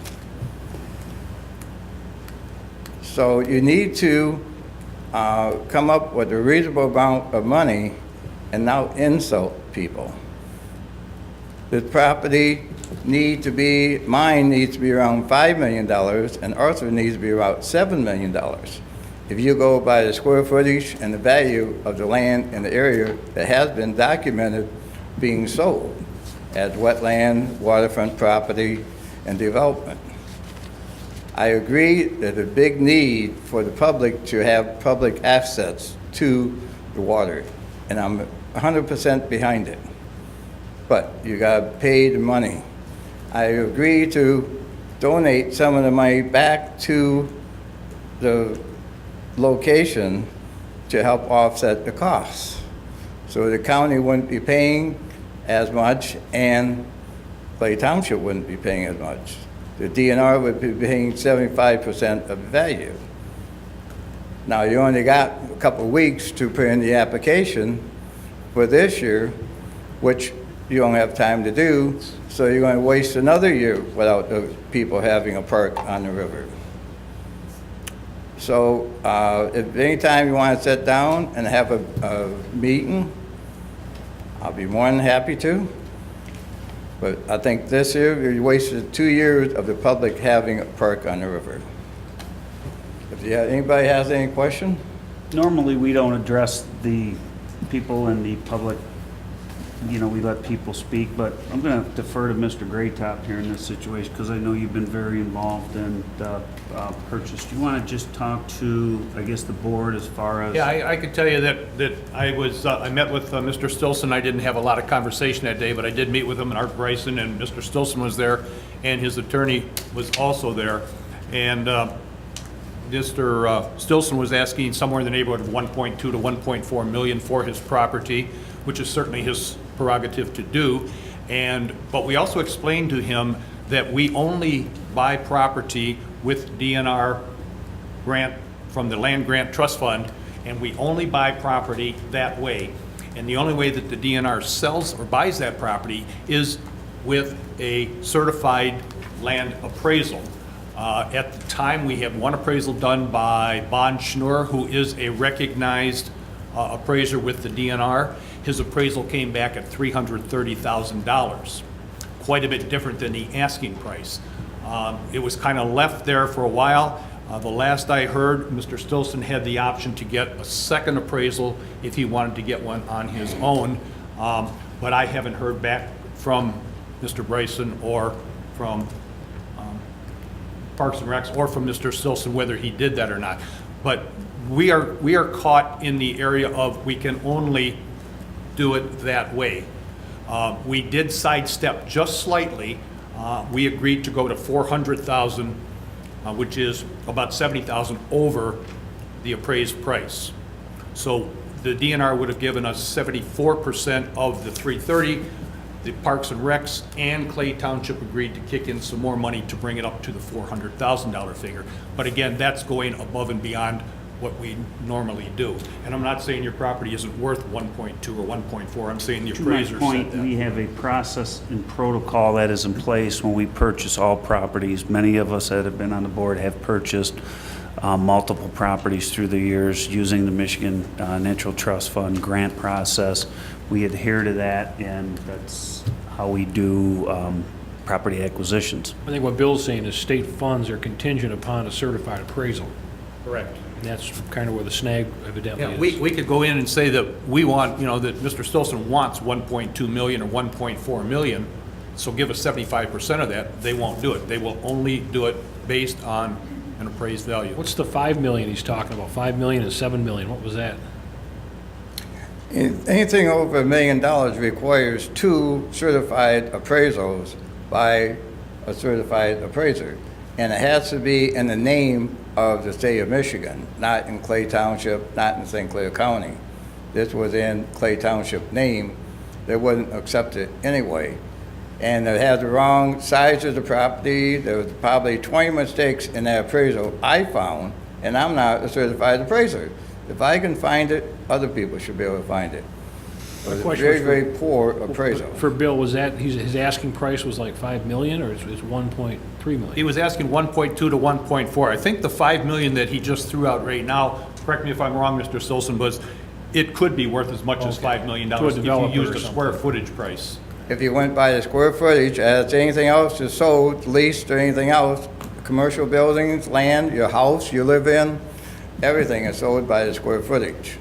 Speaker 13: So you need to come up with a reasonable amount of money and not insult people. The property mine needs to be around $5 million, and Arthur needs to be about $7 million. If you go by the square footage and the value of the land in the area that has been documented being sold as wetland, waterfront property, and development. I agree that a big need for the public to have public access to the water, and I'm 100% behind it. But you gotta pay the money. I agree to donate some of the money back to the location to help offset the costs. So the county wouldn't be paying as much and Clay Township wouldn't be paying as much. The DNR would be paying 75% of the value. Now, you only got a couple of weeks to put in the application for this year, which you don't have time to do, so you're going to waste another year without the people having a park on the river. So if anytime you want to sit down and have a meeting, I'll be more than happy to. But I think this year, you wasted 2 years of the public having a park on the river. If anybody has any question?
Speaker 4: Normally, we don't address the people in the public, we let people speak, but I'm going to defer to Mr. Graytop here in this situation because I know you've been very involved in the purchase. Do you want to just talk to, I guess, the board as far as?
Speaker 10: Yeah, I could tell you that I met with Mr. Stilson. I didn't have a lot of conversation that day, but I did meet with him, and Art Bryson, and Mr. Stilson was there, and his attorney was also there. And Mr. Stilson was asking somewhere in the neighborhood of 1.2 to 1.4 million for his property, which is certainly his prerogative to do. But we also explained to him that we only buy property with DNR grant from the Land Grant Trust Fund, and we only buy property that way. And the only way that the DNR sells or buys that property is with a certified land appraisal. At the time, we had one appraisal done by Bond Schnur, who is a recognized appraiser with the DNR. His appraisal came back at $330,000, quite a bit different than the asking price. It was kind of left there for a while. The last I heard, Mr. Stilson had the option to get a second appraisal if he wanted to get one on his own, but I haven't heard back from Mr. Bryson or from Parks and Recs or from Mr. Stilson whether he did that or not. But we are caught in the area of we can only do it that way. We did sidestep just slightly. We agreed to go to 400,000, which is about 70,000 over the appraised price. So the DNR would have given us 74% of the 330. The Parks and Recs and Clay Township agreed to kick in some more money to bring it up to the $400,000 figure. But again, that's going above and beyond what we normally do. And I'm not saying your property isn't worth 1.2 or 1.4. I'm saying the appraiser said that.
Speaker 4: We have a process and protocol that is in place when we purchase all properties. Many of us that have been on the board have purchased multiple properties through the years using the Michigan Natural Trust Fund grant process. We adhere to that, and that's how we do property acquisitions.
Speaker 8: I think what Bill's saying is state funds are contingent upon a certified appraisal.
Speaker 10: Correct.
Speaker 8: And that's kind of where the snag evidently
Speaker 10: Yeah,
Speaker 8: is.
Speaker 10: we could go in and say that we want, that Mr. Stilson wants 1.2 million or 1.4 million, so give us 75% of that. They won't do it. They will only do it based on an appraised value.
Speaker 8: What's the 5 million he's talking about? 5 million and 7 million, what was that?
Speaker 13: Anything over $1 million requires 2 certified appraisals by a certified appraiser. And it has to be in the name of the state of Michigan, not in Clay Township, not in St. Clair County. This was in Clay Township name. They wouldn't accept it anyway. And it had the wrong size of the property. There was probably 20 mistakes in that appraisal I found, and I'm not a certified appraiser. If I can find it, other people should be able to find it. It was a very, very poor appraisal.
Speaker 8: For Bill, was that, his asking price was like 5 million or is 1.3 million?
Speaker 10: He was asking 1.2 to 1.4. I think the 5 million that he just threw out right now, correct me if I'm wrong, Mr. Stilson, was it could be worth as much as $5 million
Speaker 8: To a
Speaker 10: if you
Speaker 8: developer
Speaker 10: used
Speaker 8: or
Speaker 10: a square footage price.
Speaker 13: if you went by the square footage, as anything else is sold, leased, or anything else, commercial buildings, land, your house you live in, everything is sold by the square footage,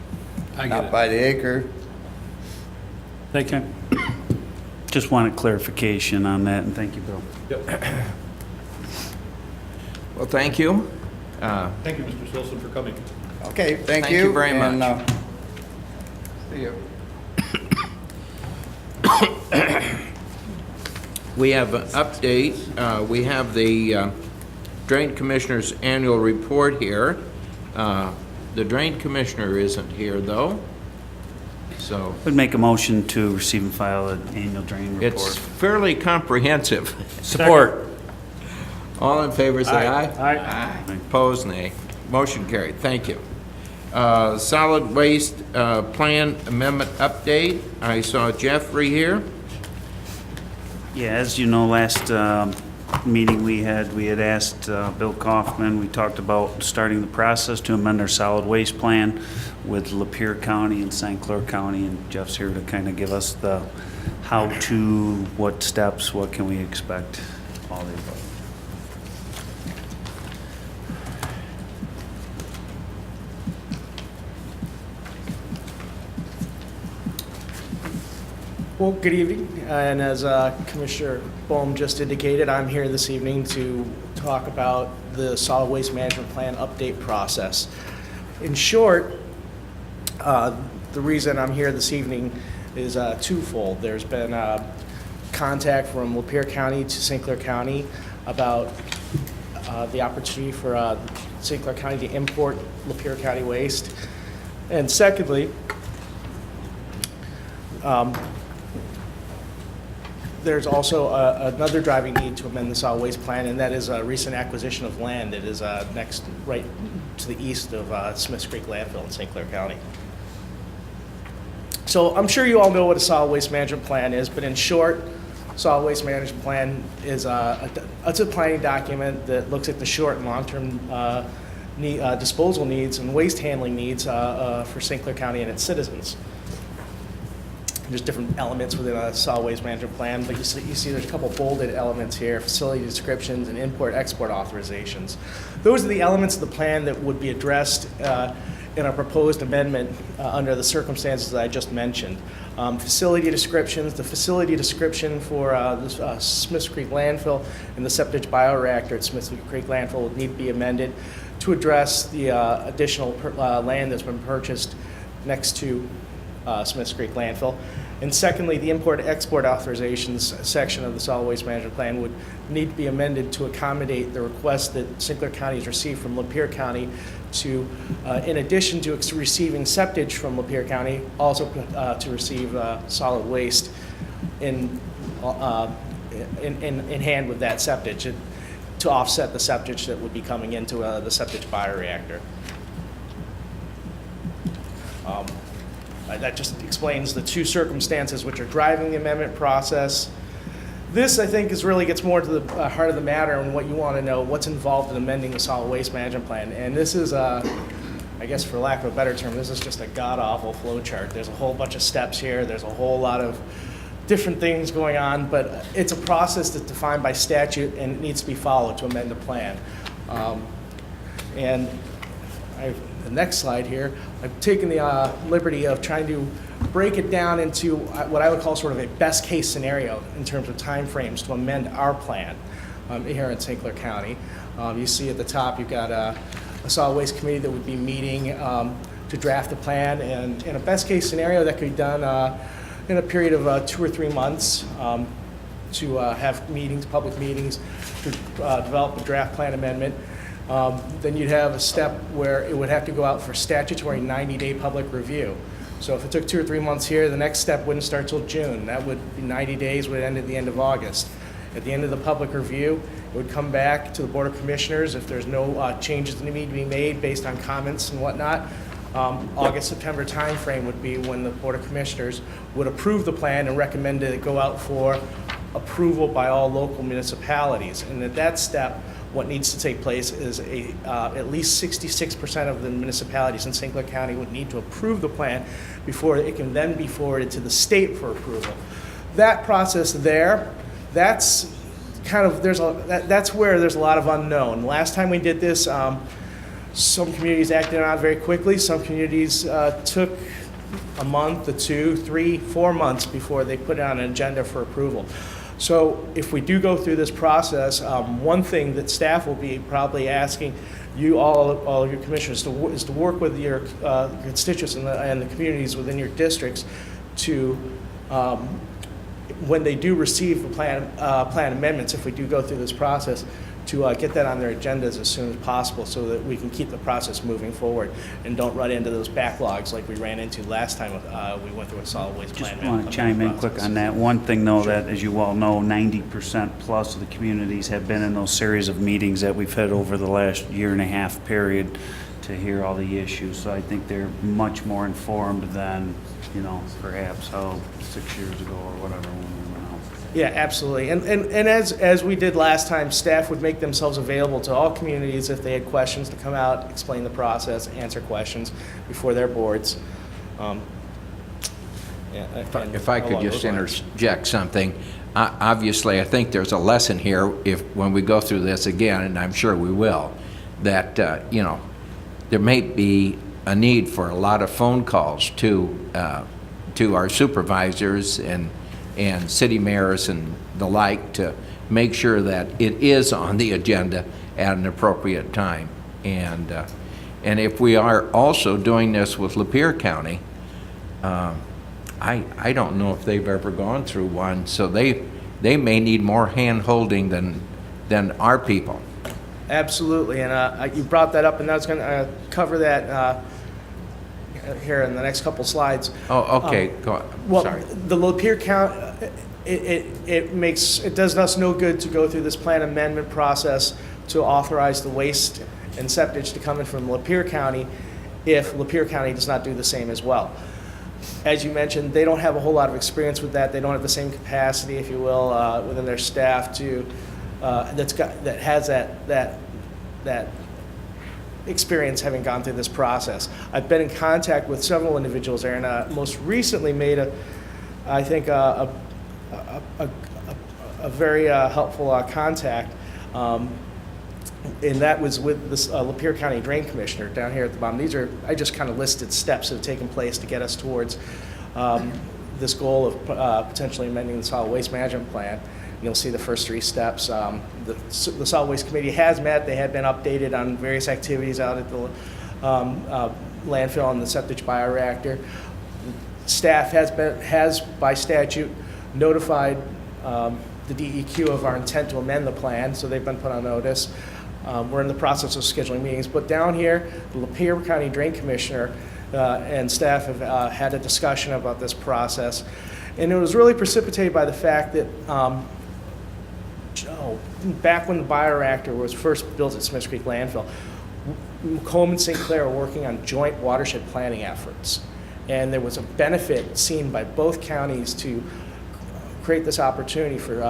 Speaker 8: I get
Speaker 13: not
Speaker 8: it.
Speaker 13: by the acre.
Speaker 8: Thank you.
Speaker 6: Just wanted clarification on that, and thank you, Bill.
Speaker 11: Well, thank you.
Speaker 10: Thank you, Mr. Wilson, for coming.
Speaker 13: Okay, thank
Speaker 11: Thank
Speaker 13: you.
Speaker 11: you very
Speaker 13: and,
Speaker 11: much.
Speaker 13: See you.
Speaker 11: We have an update. We have the Drain Commissioner's annual report here. The Drain Commissioner isn't here, though, so
Speaker 6: Would make a motion to receive and file an annual drain report.
Speaker 11: it's fairly comprehensive.
Speaker 7: Support.
Speaker 11: All in favor, say aye.
Speaker 8: Aye.
Speaker 11: Opposed, nay. Motion carried. Thank you. Solid Waste Plan Amendment Update. I saw Jeffrey here.
Speaker 6: Yeah, as you know, last meeting we had asked Bill Kaufman, we talked about starting the process to amend our solid waste plan with Lapeer County and St. Clair County, and Jeff's here to kind of give us the how-to, what steps, what can we expect, all the above.
Speaker 14: Well, good evening, and as Commissioner Bohm just indicated, I'm here this evening to talk about the solid waste management plan update process. In short, the reason I'm here this evening is twofold. There's been contact from Lapeer County to St. Clair County about the opportunity for St. Clair County to import Lapeer County waste. And secondly, there's also another driving need to amend the solid waste plan, and that is a recent acquisition of land that is next, right to the east of Smiths Creek landfill in St. Clair County. So I'm sure you all know what a solid waste management plan is, but in short, solid waste management plan is it's a planning document that looks at the short and long-term disposal needs and waste handling needs for St. Clair County and its citizens. There's different elements within a solid waste management plan, but you see there's a couple bolded elements here, facility descriptions and import-export authorizations. Those are the elements of the plan that would be addressed in a proposed amendment under the circumstances that I just mentioned. Facility descriptions, the facility description for the Smiths Creek landfill and the septic bioreactor at Smiths Creek landfill would need to be amended to address the additional land that's been purchased next to Smiths Creek landfill. And secondly, the import-export authorizations section of the solid waste management plan would need to be amended to accommodate the request that St. Clair County has received from Lapeer County to, in addition to receiving septage from Lapeer County, also to receive solid waste in hand with that septage to offset the septage that would be coming into the septic bioreactor. That just explains the two circumstances which are driving the amendment process. This, I think, really gets more to the heart of the matter and what you want to know, what's involved in amending the solid waste management plan. And this is, I guess for lack of a better term, this is just a god-awful flow chart. There's a whole bunch of steps here. There's a whole lot of different things going on, but it's a process that's defined by statute and it needs to be followed to amend the plan. The next slide here, I've taken the liberty of trying to break it down into what I would call sort of a best case scenario in terms of timeframes to amend our plan here in St. Clair County. You see at the top you've got a solid waste committee that would be meeting to draft the plan, and in a best case scenario that could be done in a period of 2 or 3 months to have meetings, public meetings, to develop a draft plan amendment. Then you'd have a step where it would have to go out for statutory 90-day public review. So if it took 2 or 3 months here, the next step wouldn't start till June. That would be 90 days, would end at the end of August. At the end of the public review, it would come back to the Board of Commissioners if there's no changes that need to be made based on comments and whatnot. August, September timeframe would be when the Board of Commissioners would approve the plan and recommend that it go out for approval by all local municipalities. And at that step, what needs to take place is at least 66% of the municipalities in St. Clair County would need to approve the plan before it can then be forwarded to the state for approval. that process there, that's kind of, that's where there's a lot of unknown. Last time we did this, some communities acted on it very quickly. Some communities took a month to 2, 3, 4 months before they put it on an agenda for approval. So if we do go through this process, one thing that staff will be probably asking you, all of your commissioners, is to work with your constituents and the communities within your districts to, when they do receive the plan amendments, if we do go through this process, to get that on their agendas as soon as possible so that we can keep the process moving forward and don't run into those backlogs like we ran into last time we went through a solid waste plan.
Speaker 4: Just want to chime in quick on that. One thing, though, that, as you all know, 90% plus of the communities have been in those series of meetings that we've had over the last year and a half period to hear all the issues. So I think they're much more informed than, perhaps how 6 years ago or whatever when we went out.
Speaker 14: Yeah, absolutely. And as we did last time, staff would make themselves available to all communities if they had questions to come out, explain the process, answer questions before their boards.
Speaker 11: If I could just interject something, obviously I think there's a lesson here when we go through this again, and I'm sure we will, that there may be a need for a lot of phone calls to our supervisors and city mayors and the like to make sure that it is on the agenda at an appropriate time. And if we are also doing this with Lapeer County, I don't know if they've ever gone through one, so they may need more hand-holding than our people.
Speaker 14: Absolutely, and you brought that up, and I was going to cover that here in the next couple slides.
Speaker 11: Oh, okay. Go on.
Speaker 14: Well,
Speaker 11: Sorry.
Speaker 14: the Lapeer County, it does us no good to go through this plan amendment process to authorize the waste and septic to come in from Lapeer County if Lapeer County does not do the same as well. As you mentioned, they don't have a whole lot of experience with that. They don't have the same capacity, if you will, within their staff to that has that experience having gone through this process. I've been in contact with several individuals there, and most recently made a very helpful contact, and that was with this Lapeer County Drain Commissioner down here at the bottom. I just kind of listed steps that have taken place to get us towards this goal of potentially amending the solid waste management plan. You'll see the first 3 steps. The Solid Waste Committee has met. They had been updated on various activities out at the landfill and the septic bioreactor. Staff has by statute notified the DEQ of our intent to amend the plan, so they've been put on notice. We're in the process of scheduling meetings. But down here, the Lapeer County Drain Commissioner and staff have had a discussion about this process. And it was really precipitated by the fact that back when the bioreactor was first built at Smiths Creek Landfill, Macomb and St. Clair were working on joint watershed planning efforts. And there was a benefit seen by both counties to create this opportunity for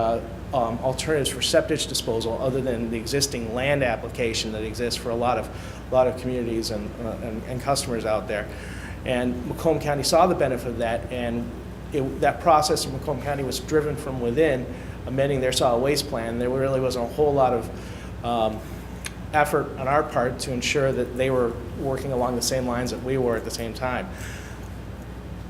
Speaker 14: alternatives for septic disposal other than the existing land application that exists for a lot of communities and customers out there. And Macomb County saw the benefit of that, and that process in Macomb County was driven from within, amending their solid waste plan. There really wasn't a whole lot of effort on our part to ensure that they were working along the same lines that we were at the same time.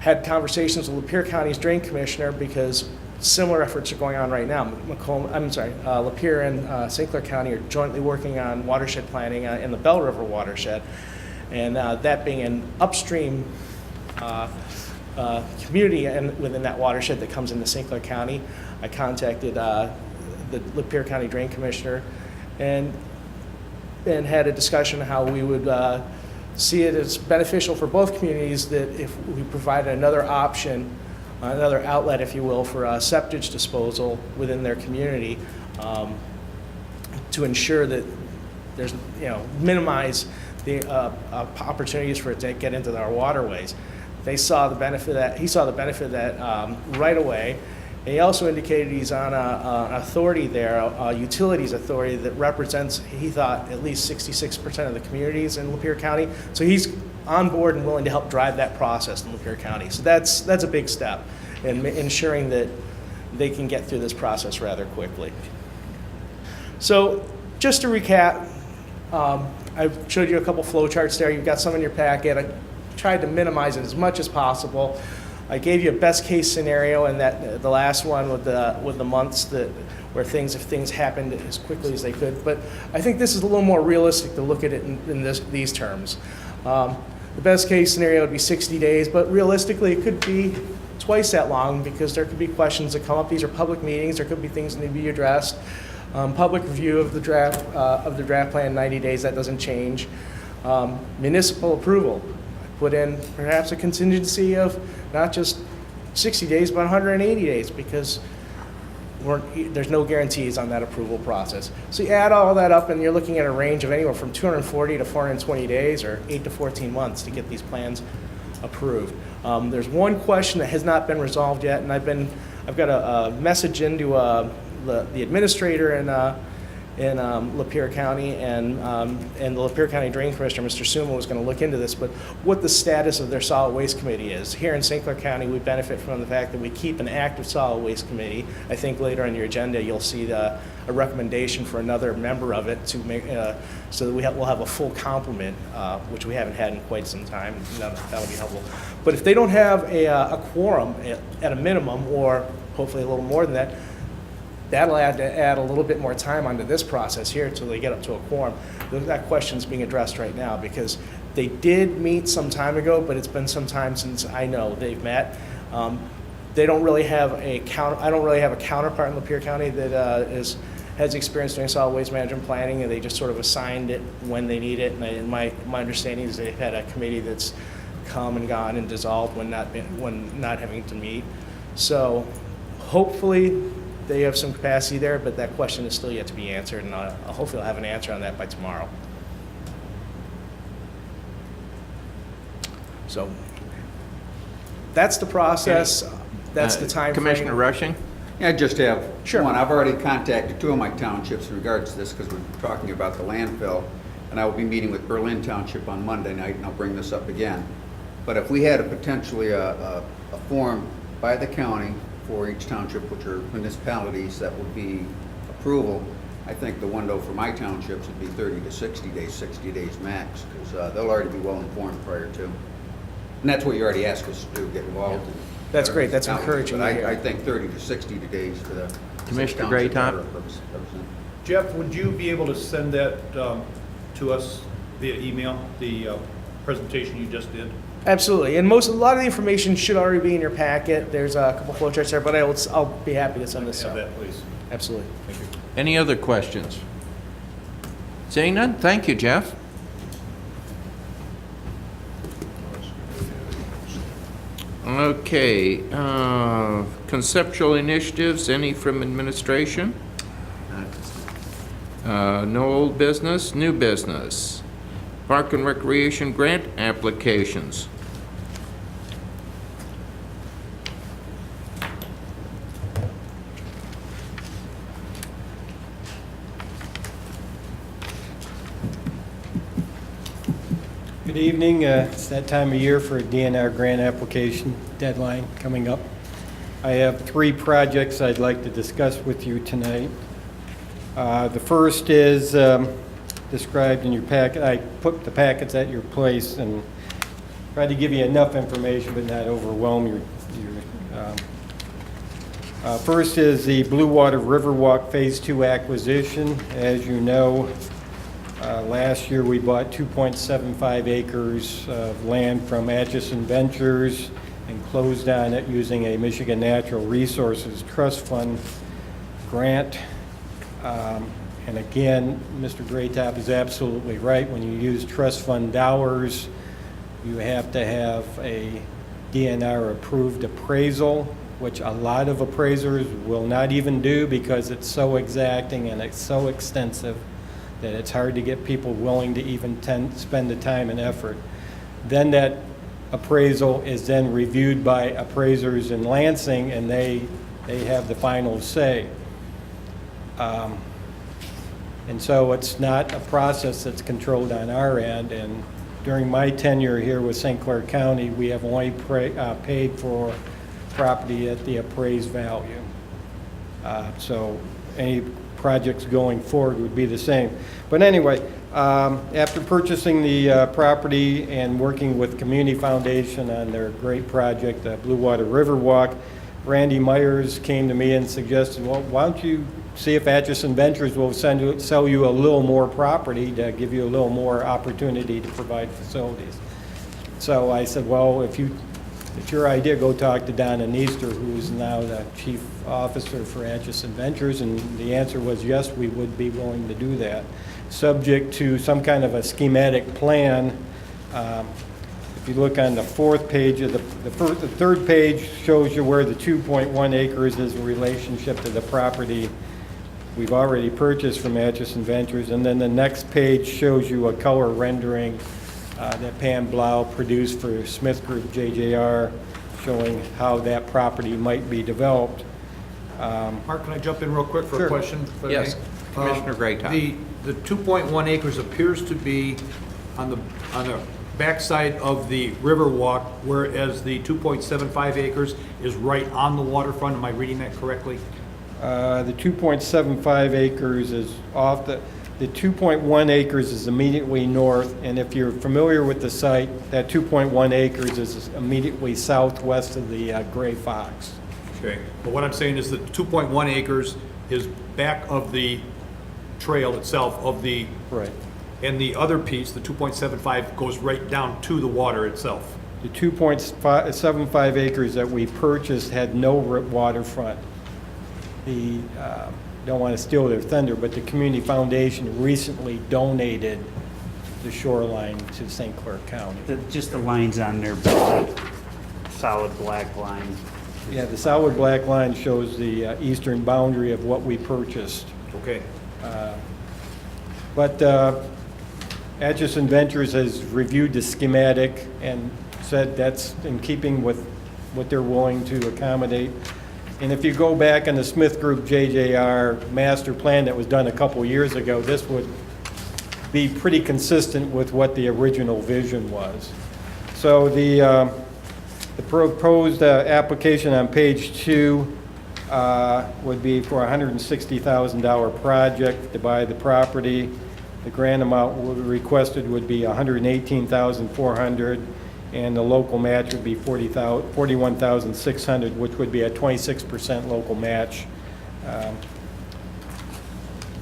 Speaker 14: Had conversations with Lapeer County's Drain Commissioner because similar efforts are going on right now. Lapeer and St. Clair County are jointly working on watershed planning in the Bell River watershed, and that being an upstream community and within that watershed that comes into St. Clair County. I contacted the Lapeer County Drain Commissioner and had a discussion on how we would see it as beneficial for both communities that if we provided another option, another outlet, if you will, for septic disposal within their community to ensure that there's, minimize the opportunities for it to get into our waterways. They saw the benefit of that. He saw the benefit of that right away. And he also indicated he's on an authority there, a utilities authority that represents, he thought, at least 66% of the communities in Lapeer County. So he's on board and willing to help drive that process in Lapeer County. So that's a big step in ensuring that they can get through this process rather quickly. So just to recap, I've showed you a couple flow charts there. You've got some in your packet. I tried to minimize it as much as possible. I gave you a best case scenario, and that the last one with the months that where if things happened as quickly as they could. But I think this is a little more realistic to look at it in these terms. The best case scenario would be 60 days, but realistically it could be twice that long because there could be questions that come up. These are public meetings. There could be things that need to be addressed. Public review of the draft plan, 90 days, that doesn't change. Municipal approval, put in perhaps a contingency of not just 60 days, but 180 days because there's no guarantees on that approval process. So you add all that up and you're looking at a range of anywhere from 240 to 420 days or 8 to 14 months to get these plans approved. There's one question that has not been resolved yet, and I've got a message into the administrator in Lapeer County, and the Lapeer County Drain Commissioner, Mr. Suma, was going to look into this, but what the status of their solid waste committee is. Here in St. Clair County, we benefit from the fact that we keep an active solid waste committee. I think later on your agenda, you'll see a recommendation for another member of it to make, so that we'll have a full complement, which we haven't had in quite some time. That'll be helpful. But if they don't have a quorum at a minimum, or hopefully a little more than that, that'll add a little bit more time onto this process here until they get up to a quorum. That question's being addressed right now because they did meet some time ago, but it's been some time since I know they've met. They don't really have I don't really have a counterpart in Lapeer County that has experience doing solid waste management planning, and they just sort of assigned it when they need it. And my understanding is they've had a committee that's come and gone and dissolved when not having to meet. So hopefully they have some capacity there, but that question is still yet to be answered, and hopefully I'll have an answer on that by tomorrow. So that's the process. That's the time frame.
Speaker 11: Commissioner Rushing?
Speaker 9: Yeah, I just have
Speaker 14: Sure.
Speaker 9: one. I've already contacted 2 of my townships in regards to this because we're talking about the landfill, and I will be meeting with Berlin Township on Monday night, and I'll bring this up again. But if we had potentially a form by the county for each township, which are municipalities, that would be approval, I think the window for my townships would be 30 to 60 days, 60 days max, because they'll already be well informed prior to. And that's what you already asked us to do, get involved.
Speaker 14: Yeah. That's great. That's encouraging
Speaker 9: But
Speaker 14: to hear.
Speaker 9: I think 30 to 60 days for the
Speaker 11: Commissioner
Speaker 9: township
Speaker 11: Graytop?
Speaker 9: that are represented.
Speaker 10: Jeff, would you be able to send that to us via email, the presentation you just did?
Speaker 14: Absolutely, and a lot of the information should already be in your packet. There's a couple flowcharts there, but I'll be happy to send this
Speaker 10: Have
Speaker 14: out.
Speaker 10: that, please.
Speaker 14: Absolutely.
Speaker 10: Thank you.
Speaker 11: Any other questions? Seeing none, thank you, Jeff. Okay, conceptual initiatives, any from administration? No old business, new business. Park and Recreation grant applications.
Speaker 15: Good evening. It's that time of year for a DNR grant application deadline coming up. I have 3 projects I'd like to discuss with you tonight. The first is described in your packet. I put the packets at your place and tried to give you enough information but not overwhelm your first is the Blue Water Riverwalk Phase 2 acquisition. As you know, last year we bought 2.75 acres of land from Atchison Ventures and closed on it using a Michigan Natural Resources Trust Fund grant. And again, Mr. Graytop is absolutely right. When you use trust fund dollars, you have to have a DNR approved appraisal, which a lot of appraisers will not even do because it's so exacting and it's so extensive that it's hard to get people willing to even spend the time and effort. Then that appraisal is then reviewed by appraisers in Lansing, and they have the final say. And so it's not a process that's controlled on our end. And during my tenure here with St. Clair County, we have only paid for property at the appraised value. So any projects going forward would be the same. But anyway, after purchasing the property and working with Community Foundation on their great project, Blue Water Riverwalk, Randy Myers came to me and suggested, well, why don't you see if Atchison Ventures will sell you a little more property to give you a little more opportunity to provide facilities. So I said, well, if it's your idea, go talk to Donna Neester, who is now the chief officer for Atchison Ventures, and the answer was yes, we would be willing to do that, subject to some kind of a schematic plan. If you look on the fourth page of the third page shows you where the 2.1 acres is in relationship to the property we've already purchased from Atchison Ventures, and then the next page shows you a color rendering that Pam Blau produced for Smith Group JJR, showing how that property might be developed.
Speaker 10: Mark, can I jump in real quick for
Speaker 15: Sure.
Speaker 10: a question? if I
Speaker 11: Yes,
Speaker 10: may?
Speaker 11: Commissioner Greatham.
Speaker 10: The 2.1 acres appears to be on the backside of the Riverwalk, whereas the 2.75 acres is right on the waterfront. Am I reading that correctly?
Speaker 15: The 2.75 acres is off the 2.1 acres is immediately north, and if you're familiar with the site, that 2.1 acres is immediately southwest of the Gray Fox.
Speaker 10: Okay. But what I'm saying is that 2.1 acres is back of the trail itself of the,
Speaker 15: Right.
Speaker 10: and the other piece, the 2.75, goes right down to the water itself.
Speaker 15: The 2.75 acres that we purchased had no waterfront. Don't want to steal their thunder, but the Community Foundation recently donated the shoreline to St. Clair County.
Speaker 4: Just the lines on there, but solid black line.
Speaker 15: Yeah, the solid black line shows the eastern boundary of what we purchased.
Speaker 10: Okay.
Speaker 15: But Atchison Ventures has reviewed the schematic and said that's in keeping with what they're willing to accommodate. And if you go back in the Smith Group JJR master plan that was done a couple years ago, this would be pretty consistent with what the original vision was. So the proposed application on page 2 would be for a $160,000 project to buy the property. The grant amount requested would be $118,400, and the local match would be $41,600, which would be a 26% local match.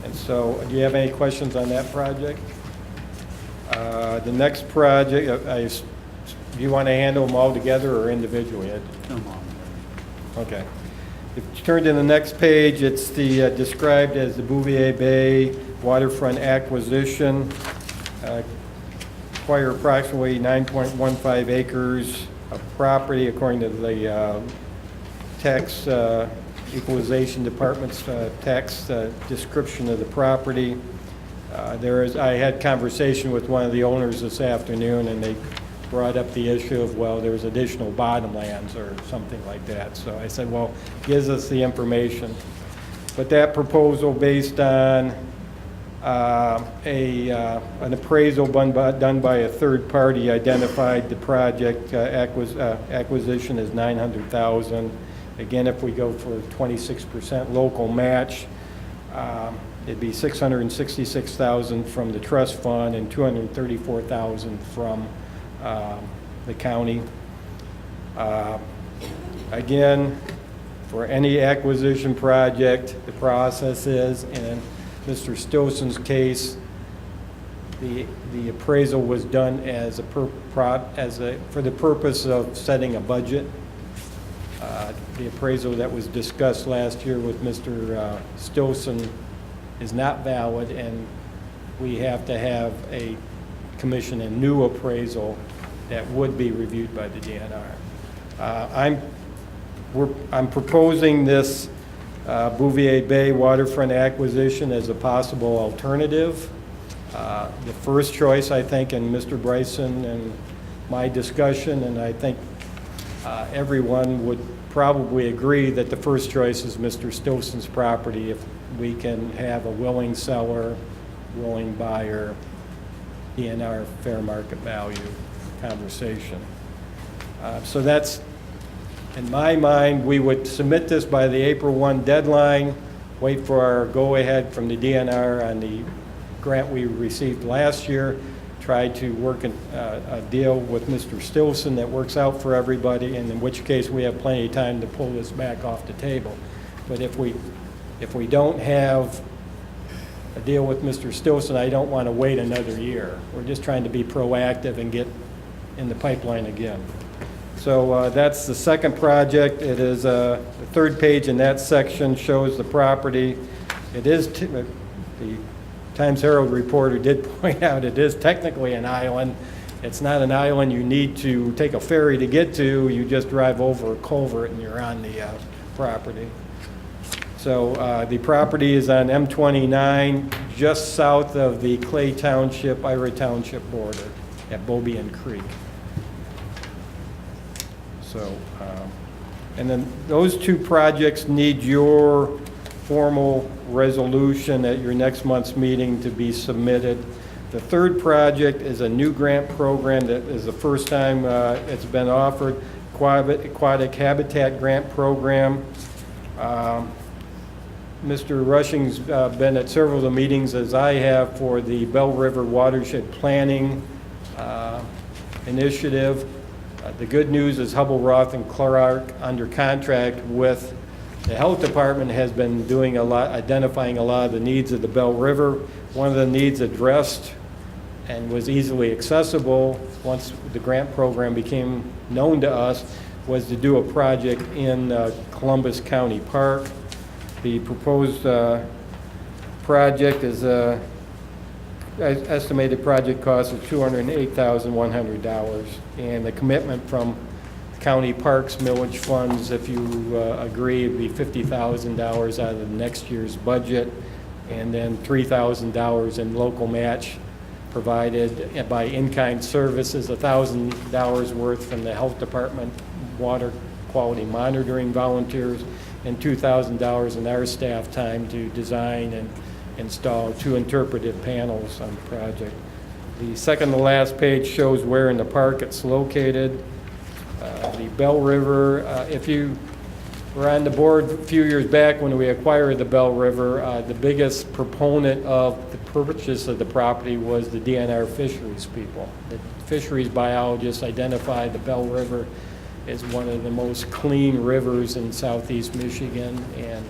Speaker 15: And so, do you have any questions on that project? The next project, do you want to handle them all together or individually? Okay. If you turn to the next page, it's the described as the Bouvier Bay waterfront acquisition. Acquire approximately 9.15 acres of property according to the tax equalization department's tax description of the property. I had conversation with one of the owners this afternoon, and they brought up the issue of, well, there's additional bottomlands or something like that. So I said, well, gives us the information. But that proposal, based on an appraisal done by a third party, identified the project acquisition as $900,000. Again, if we go for 26% local match, it'd be $666,000 from the trust fund and $234,000 from the county. Again, for any acquisition project, the process is, in Mr. Stoson's case, the appraisal was done for the purpose of setting a budget. The appraisal that was discussed last year with Mr. Stoson is not valid, and we have to have commission a new appraisal that would be reviewed by the DNR. I'm proposing this Bouvier Bay waterfront acquisition as a possible alternative. The first choice, I think, in Mr. Bryson and my discussion, and I think everyone would probably agree that the first choice is Mr. Stoson's property if we can have a willing seller, willing buyer, DNR fair market value conversation. So that's In my mind, we would submit this by the April 1 deadline, wait for our go-ahead from the DNR on the grant we received last year, try to work a deal with Mr. Stilson that works out for everybody, and in which case we have plenty of time to pull this back off the table. But if we don't have a deal with Mr. Stilson, I don't want to wait another year. We're just trying to be proactive and get in the pipeline again. So that's the second project. It is the third page in that section shows the property. It is, the Times Herald reporter did point out it is technically an island. It's not an island you need to take a ferry to get to. You just drive over a culvert and you're on the property. So the property is on M29, just south of the Clay Township, Ira Township border at Bobian Creek. So, and then those two projects need your formal resolution at your next month's meeting to be submitted. The third project is a new grant program that is the first time it's been offered, Aquatic Habitat Grant Program. Mr. Rushing's been at several of the meetings, as I have, for the Bell River Watershed Planning Initiative. The good news is Hubble Roth and Clair, under contract with the Health Department, has been doing a lot, identifying a lot of the needs of the Bell River. One of the needs addressed and was easily accessible once the grant program became known to us was to do a project in Columbus County Park. The proposed project is estimated project cost of $208,100, and the commitment from county parks millage funds, if you agree, would be $50,000 out of the next year's budget, and then $3,000 in local match provided by in-kind services, $1,000 worth from the Health Department water quality monitoring volunteers, and $2,000 in our staff time to design and install 2 interpretive panels on the project. The second to last page shows where in the park it's located. The Bell River, if you were on the board a few years back when we acquired the Bell River, the biggest proponent of the purchase of the property was the DNR fisheries people. The fisheries biologists identified the Bell River as one of the most clean rivers in southeast Michigan, and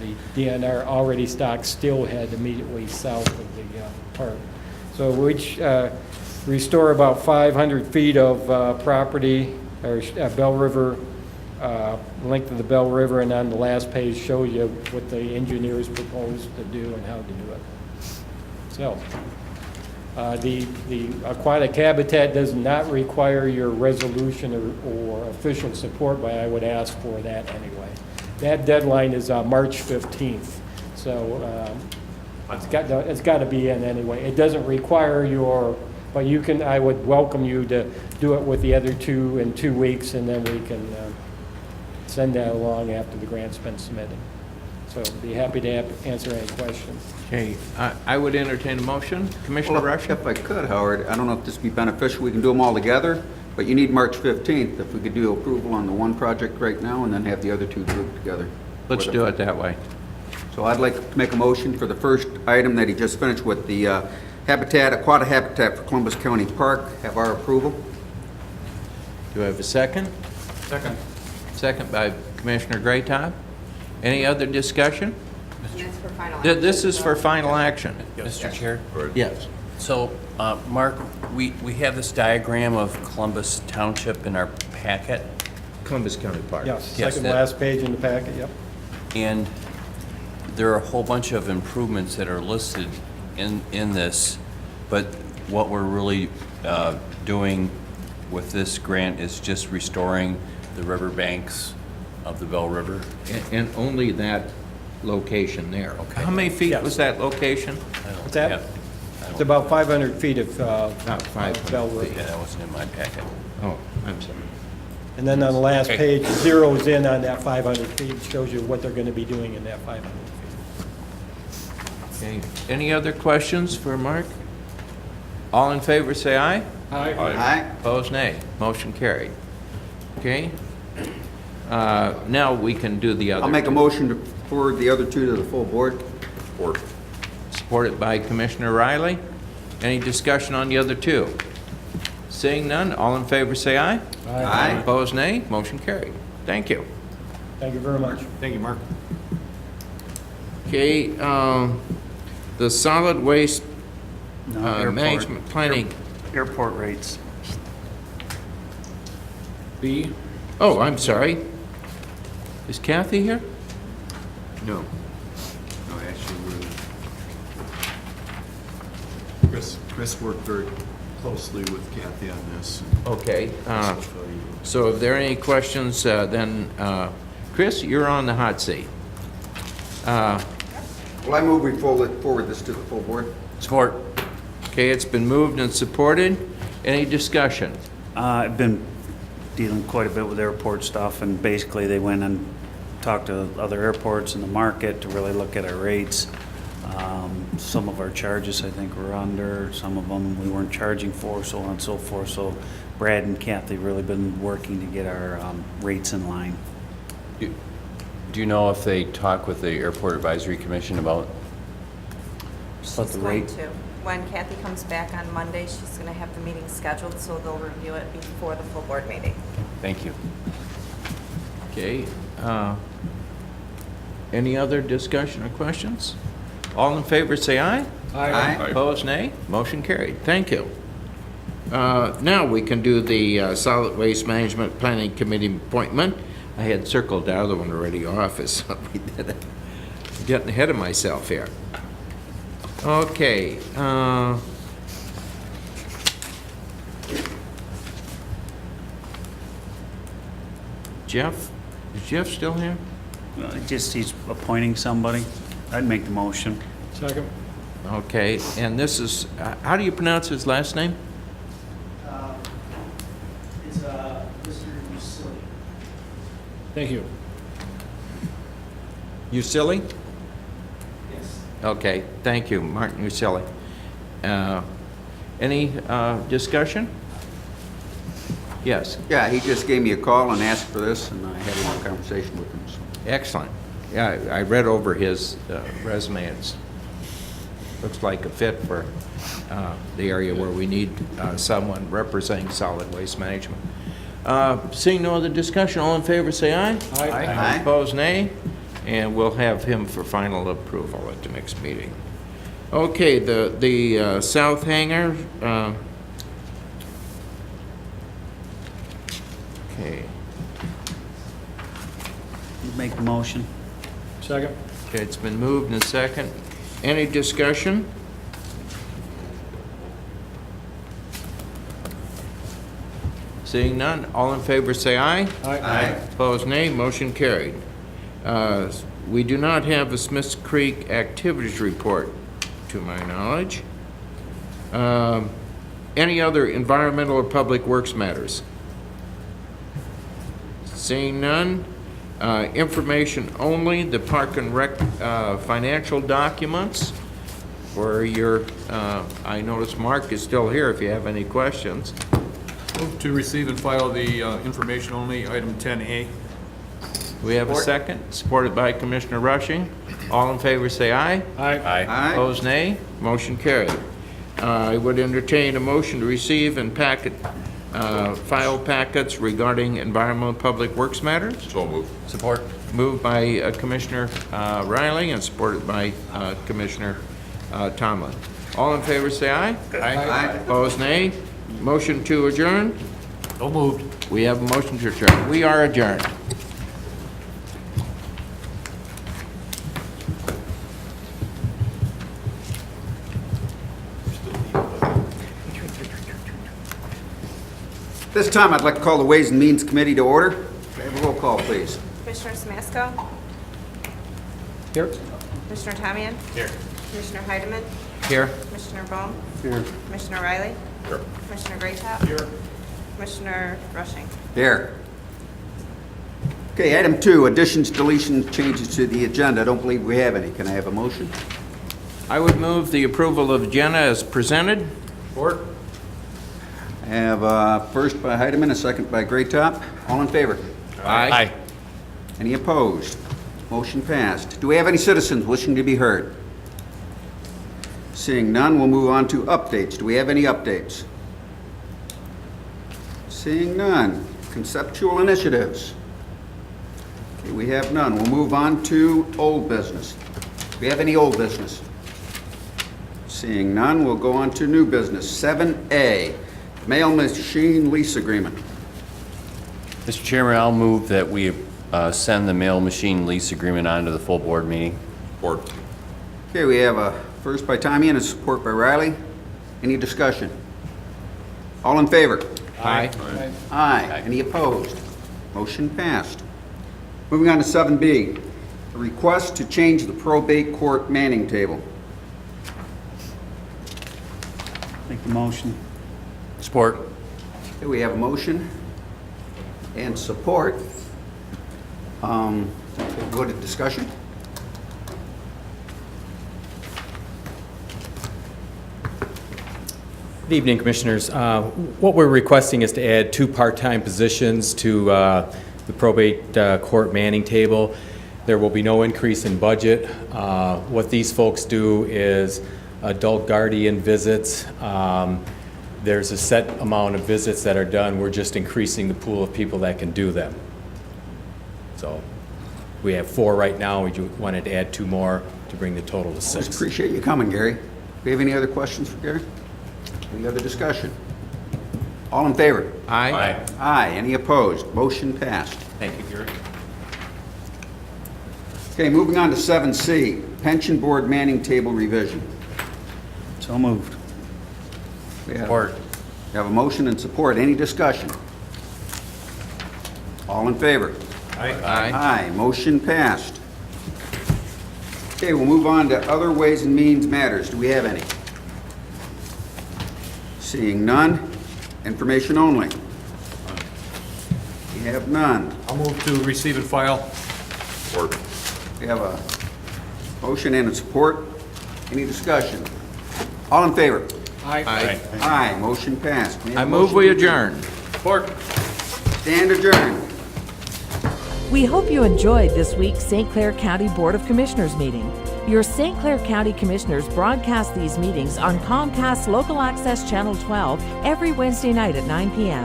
Speaker 15: the DNR already stocked steelhead immediately south of the park. So we restore about 500 feet of property, or Bell River, length of the Bell River, and on the last page shows you what the engineers proposed to do and how to do it. So the aquatic habitat does not require your resolution or official support, but I would ask for that anyway. That deadline is March 15th, so it's got to be in anyway. It doesn't require your, but you can. I would welcome you to do it with the other two in 2 weeks, and then we can send that along after the grant's been submitted. So be happy to answer any questions.
Speaker 11: Okay, I would entertain a motion. Commissioner Rushing?
Speaker 9: If I could, Howard, I don't know if this would be beneficial. We can do them all together, but you need March 15th. If we could do approval on the one project right now and then have the other two grouped together.
Speaker 11: Let's do it that way.
Speaker 9: So I'd like to make a motion for the first item that he just finished with, the aquatic habitat for Columbus County Park. Have our approval.
Speaker 11: Do I have a second?
Speaker 5: Second.
Speaker 11: Second by Commissioner Graytop. Any other discussion?
Speaker 3: That's for final action.
Speaker 11: This is for final action.
Speaker 5: Mr. Chair?
Speaker 11: Yes.
Speaker 5: So, Mark, we have this diagram of Columbus Township in our packet,
Speaker 11: Columbus County Park.
Speaker 15: Yes,
Speaker 5: Yes,
Speaker 15: second
Speaker 5: that-
Speaker 15: last page in the packet, yep.
Speaker 5: and there are a whole bunch of improvements that are listed in this, but what we're really doing with this grant is just restoring the riverbanks of the Bell River.
Speaker 11: And only that location there.
Speaker 5: Okay.
Speaker 11: How many feet
Speaker 15: Yes.
Speaker 11: was that location?
Speaker 15: What's that? It's about 500 feet of
Speaker 11: About 500
Speaker 15: Bell
Speaker 11: feet.
Speaker 15: River.
Speaker 5: Yeah, that wasn't in my packet.
Speaker 11: Oh, I'm sorry.
Speaker 15: And then on the last
Speaker 5: Okay.
Speaker 15: page, zeroes in on that 500 feet, shows you what they're going to be doing in that 500 feet.
Speaker 11: Okay. Any other questions for Mark? All in favor, say aye.
Speaker 9: Aye.
Speaker 11: Opposed, nay. Motion carried. Okay. Now we can do the other.
Speaker 9: I'll make a motion to forward the other two to the full board.
Speaker 2: Or
Speaker 11: Supported by Commissioner Riley. Any discussion on the other two? Seeing none, all in favor say aye.
Speaker 9: Aye.
Speaker 11: Opposed, nay. Motion carried. Thank you.
Speaker 15: Thank you very much.
Speaker 10: Thank you, Mark.
Speaker 11: Okay, the solid waste
Speaker 4: No, airport.
Speaker 11: management planning.
Speaker 4: Airport rates.
Speaker 8: B,
Speaker 11: Oh, I'm sorry. Is Kathy here?
Speaker 5: No. No, actually, Chris worked very closely with Kathy on this.
Speaker 11: Okay.
Speaker 5: I'll show you.
Speaker 11: So if there are any questions, then, Chris, you're on the hot seat.
Speaker 9: Well, I move we forward this to the full board.
Speaker 7: Support.
Speaker 11: Okay, it's been moved and supported. Any discussion?
Speaker 4: I've been dealing quite a bit with airport stuff, and basically they went and talked to other airports in the market to really look at our rates. Some of our charges, I think, were under, some of them we weren't charging for, so on and so forth. So Brad and Kathy really been working to get our rates in line.
Speaker 16: Do you know if they talk with the Airport Advisory Commission about?
Speaker 4: But
Speaker 3: She's
Speaker 4: the
Speaker 3: going
Speaker 4: rate,
Speaker 3: to. When Kathy comes back on Monday, she's going to have the meeting scheduled, so they'll review it before the full board meeting.
Speaker 16: Thank you.
Speaker 11: Okay. Any other discussion or questions? All in favor, say aye.
Speaker 9: Aye.
Speaker 11: Opposed, nay. Motion carried. Thank you. Now we can do the Solid Waste Management Planning Committee appointment. I had circled the other one already off, so we did it. Getting ahead of myself here. Okay. Jeff? Is Jeff still here?
Speaker 4: just he's appointing somebody. I'd make the motion.
Speaker 8: second.
Speaker 11: Okay, and this is, how do you pronounce his last name?
Speaker 14: It's Mr. Usili.
Speaker 8: Thank you.
Speaker 11: Usili?
Speaker 14: Yes.
Speaker 11: Okay, thank you, Martin Usili. Any discussion? Yes,
Speaker 9: Yeah, he just gave me a call and asked for this, and I had a long conversation with him, so.
Speaker 11: excellent. Yeah, I read over his resume. It looks like a fit for the area where we need someone representing solid waste management. Seeing no other discussion, all in favor say aye.
Speaker 9: Aye.
Speaker 11: Opposed, nay. And we'll have him for final approval at the next meeting. Okay, the south hangar. Okay.
Speaker 4: You make the motion.
Speaker 8: Second.
Speaker 11: Okay, it's been moved and second. Any discussion? Seeing none, all in favor say aye.
Speaker 9: Aye.
Speaker 11: Opposed, nay. Motion carried. We do not have a Smiths Creek activities report, to my knowledge. Any other environmental or public works matters? Seeing none, information only, the Park and Rec financial documents for your, I notice Mark is still here if you have any questions.
Speaker 10: Move to receive and file the information only, item 10A.
Speaker 11: We have a second, supported by Commissioner Rushing. All in favor say aye.
Speaker 8: Aye.
Speaker 9: Aye.
Speaker 11: Opposed, nay. Motion carried. I would entertain a motion to receive and file packets regarding environmental public works matters.
Speaker 2: so moved.
Speaker 16: Support.
Speaker 11: Moved by Commissioner Riley and supported by Commissioner Tomlin. All in favor say aye.
Speaker 9: Aye.
Speaker 11: Opposed, nay. Motion to adjourn.
Speaker 10: So moved.
Speaker 11: We have a motion to adjourn. We are adjourned.
Speaker 9: This time, I'd like to call the Ways and Means Committee to order. Can I have a roll call, please?
Speaker 3: Commissioner Smasko?
Speaker 8: Here.
Speaker 3: Commissioner Tamian? Here. Commissioner Heidemann?
Speaker 11: Here.
Speaker 3: Commissioner Bohm?
Speaker 4: Here.
Speaker 3: Commissioner Riley?
Speaker 2: Here.
Speaker 3: Commissioner Greatop? Here. Commissioner Rushing?
Speaker 9: Here. Okay, item 2, additions, deletions, changes to the agenda. I don't believe we have any. Can I have a motion?
Speaker 11: I would move the approval of agenda as presented.
Speaker 10: Support.
Speaker 9: I have first by Heidemann, a second by Greatop. All in favor?
Speaker 11: Aye.
Speaker 9: Any opposed? Motion passed. Do we have any citizens wishing to be heard? Seeing none, we'll move on to updates. Do we have any updates? Seeing none. Conceptual initiatives. Okay, we have none. We'll move on to old business. Do we have any old business? Seeing none, we'll go on to new business. 7A, mail machine lease agreement.
Speaker 16: Mr. Chairman, I'll move that we send the mail machine lease agreement on to the full board meeting.
Speaker 2: Board.
Speaker 9: Okay, we have a first by Tommy and a support by Riley. Any discussion? All in favor?
Speaker 11: Aye.
Speaker 9: Aye. Any opposed? Motion passed. Moving on to 7B, a request to change the probate court manning table.
Speaker 4: Make the motion.
Speaker 16: Support.
Speaker 9: Okay, we have a motion and support. Go to discussion.
Speaker 17: Good evening, Commissioners. What we're requesting is to add 2 part-time positions to the probate court manning table. There will be no increase in budget. What these folks do is adult guardian visits. There's a set amount of visits that are done. We're just increasing the pool of people that can do them. So we have 4 right now. We wanted to add 2 more to bring the total to 6.
Speaker 9: Just appreciate you coming, Gary. Do we have any other questions for Gary? Any other discussion? All in favor?
Speaker 11: Aye.
Speaker 9: Aye. Any opposed? Motion passed.
Speaker 17: Thank you, Gary.
Speaker 9: Okay, moving on to 7C, pension board manning table revision.
Speaker 4: So moved.
Speaker 9: We have
Speaker 16: Support.
Speaker 9: we have a motion and support. Any discussion? All in favor?
Speaker 11: Aye.
Speaker 9: Aye. Motion passed. Okay, we'll move on to other ways and means matters. Do we have any? Seeing none, information only. We have none.
Speaker 10: I'll move to receive and file.
Speaker 2: Board.
Speaker 9: We have a motion and a support. Any discussion? All in favor?
Speaker 11: Aye.
Speaker 9: Aye. Motion passed. May I
Speaker 11: I
Speaker 9: have a
Speaker 11: move
Speaker 9: motion
Speaker 11: we
Speaker 9: to
Speaker 11: adjourn.
Speaker 10: Support.
Speaker 9: Stand adjourned.
Speaker 1: We hope you enjoyed this week's St. Clair County Board of Commissioners meeting. Your St. Clair County Commissioners broadcast these meetings on Comcast Local Access Channel 12 every Wednesday night at 9 p.m.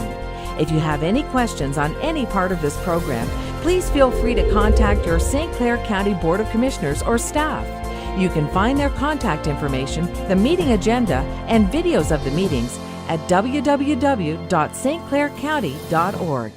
Speaker 1: If you have any questions on any part of this program, please feel free to contact your St. Clair County Board of Commissioners or staff. You can find their contact information, the meeting agenda, and videos of the meetings at www.stclaircounty.org.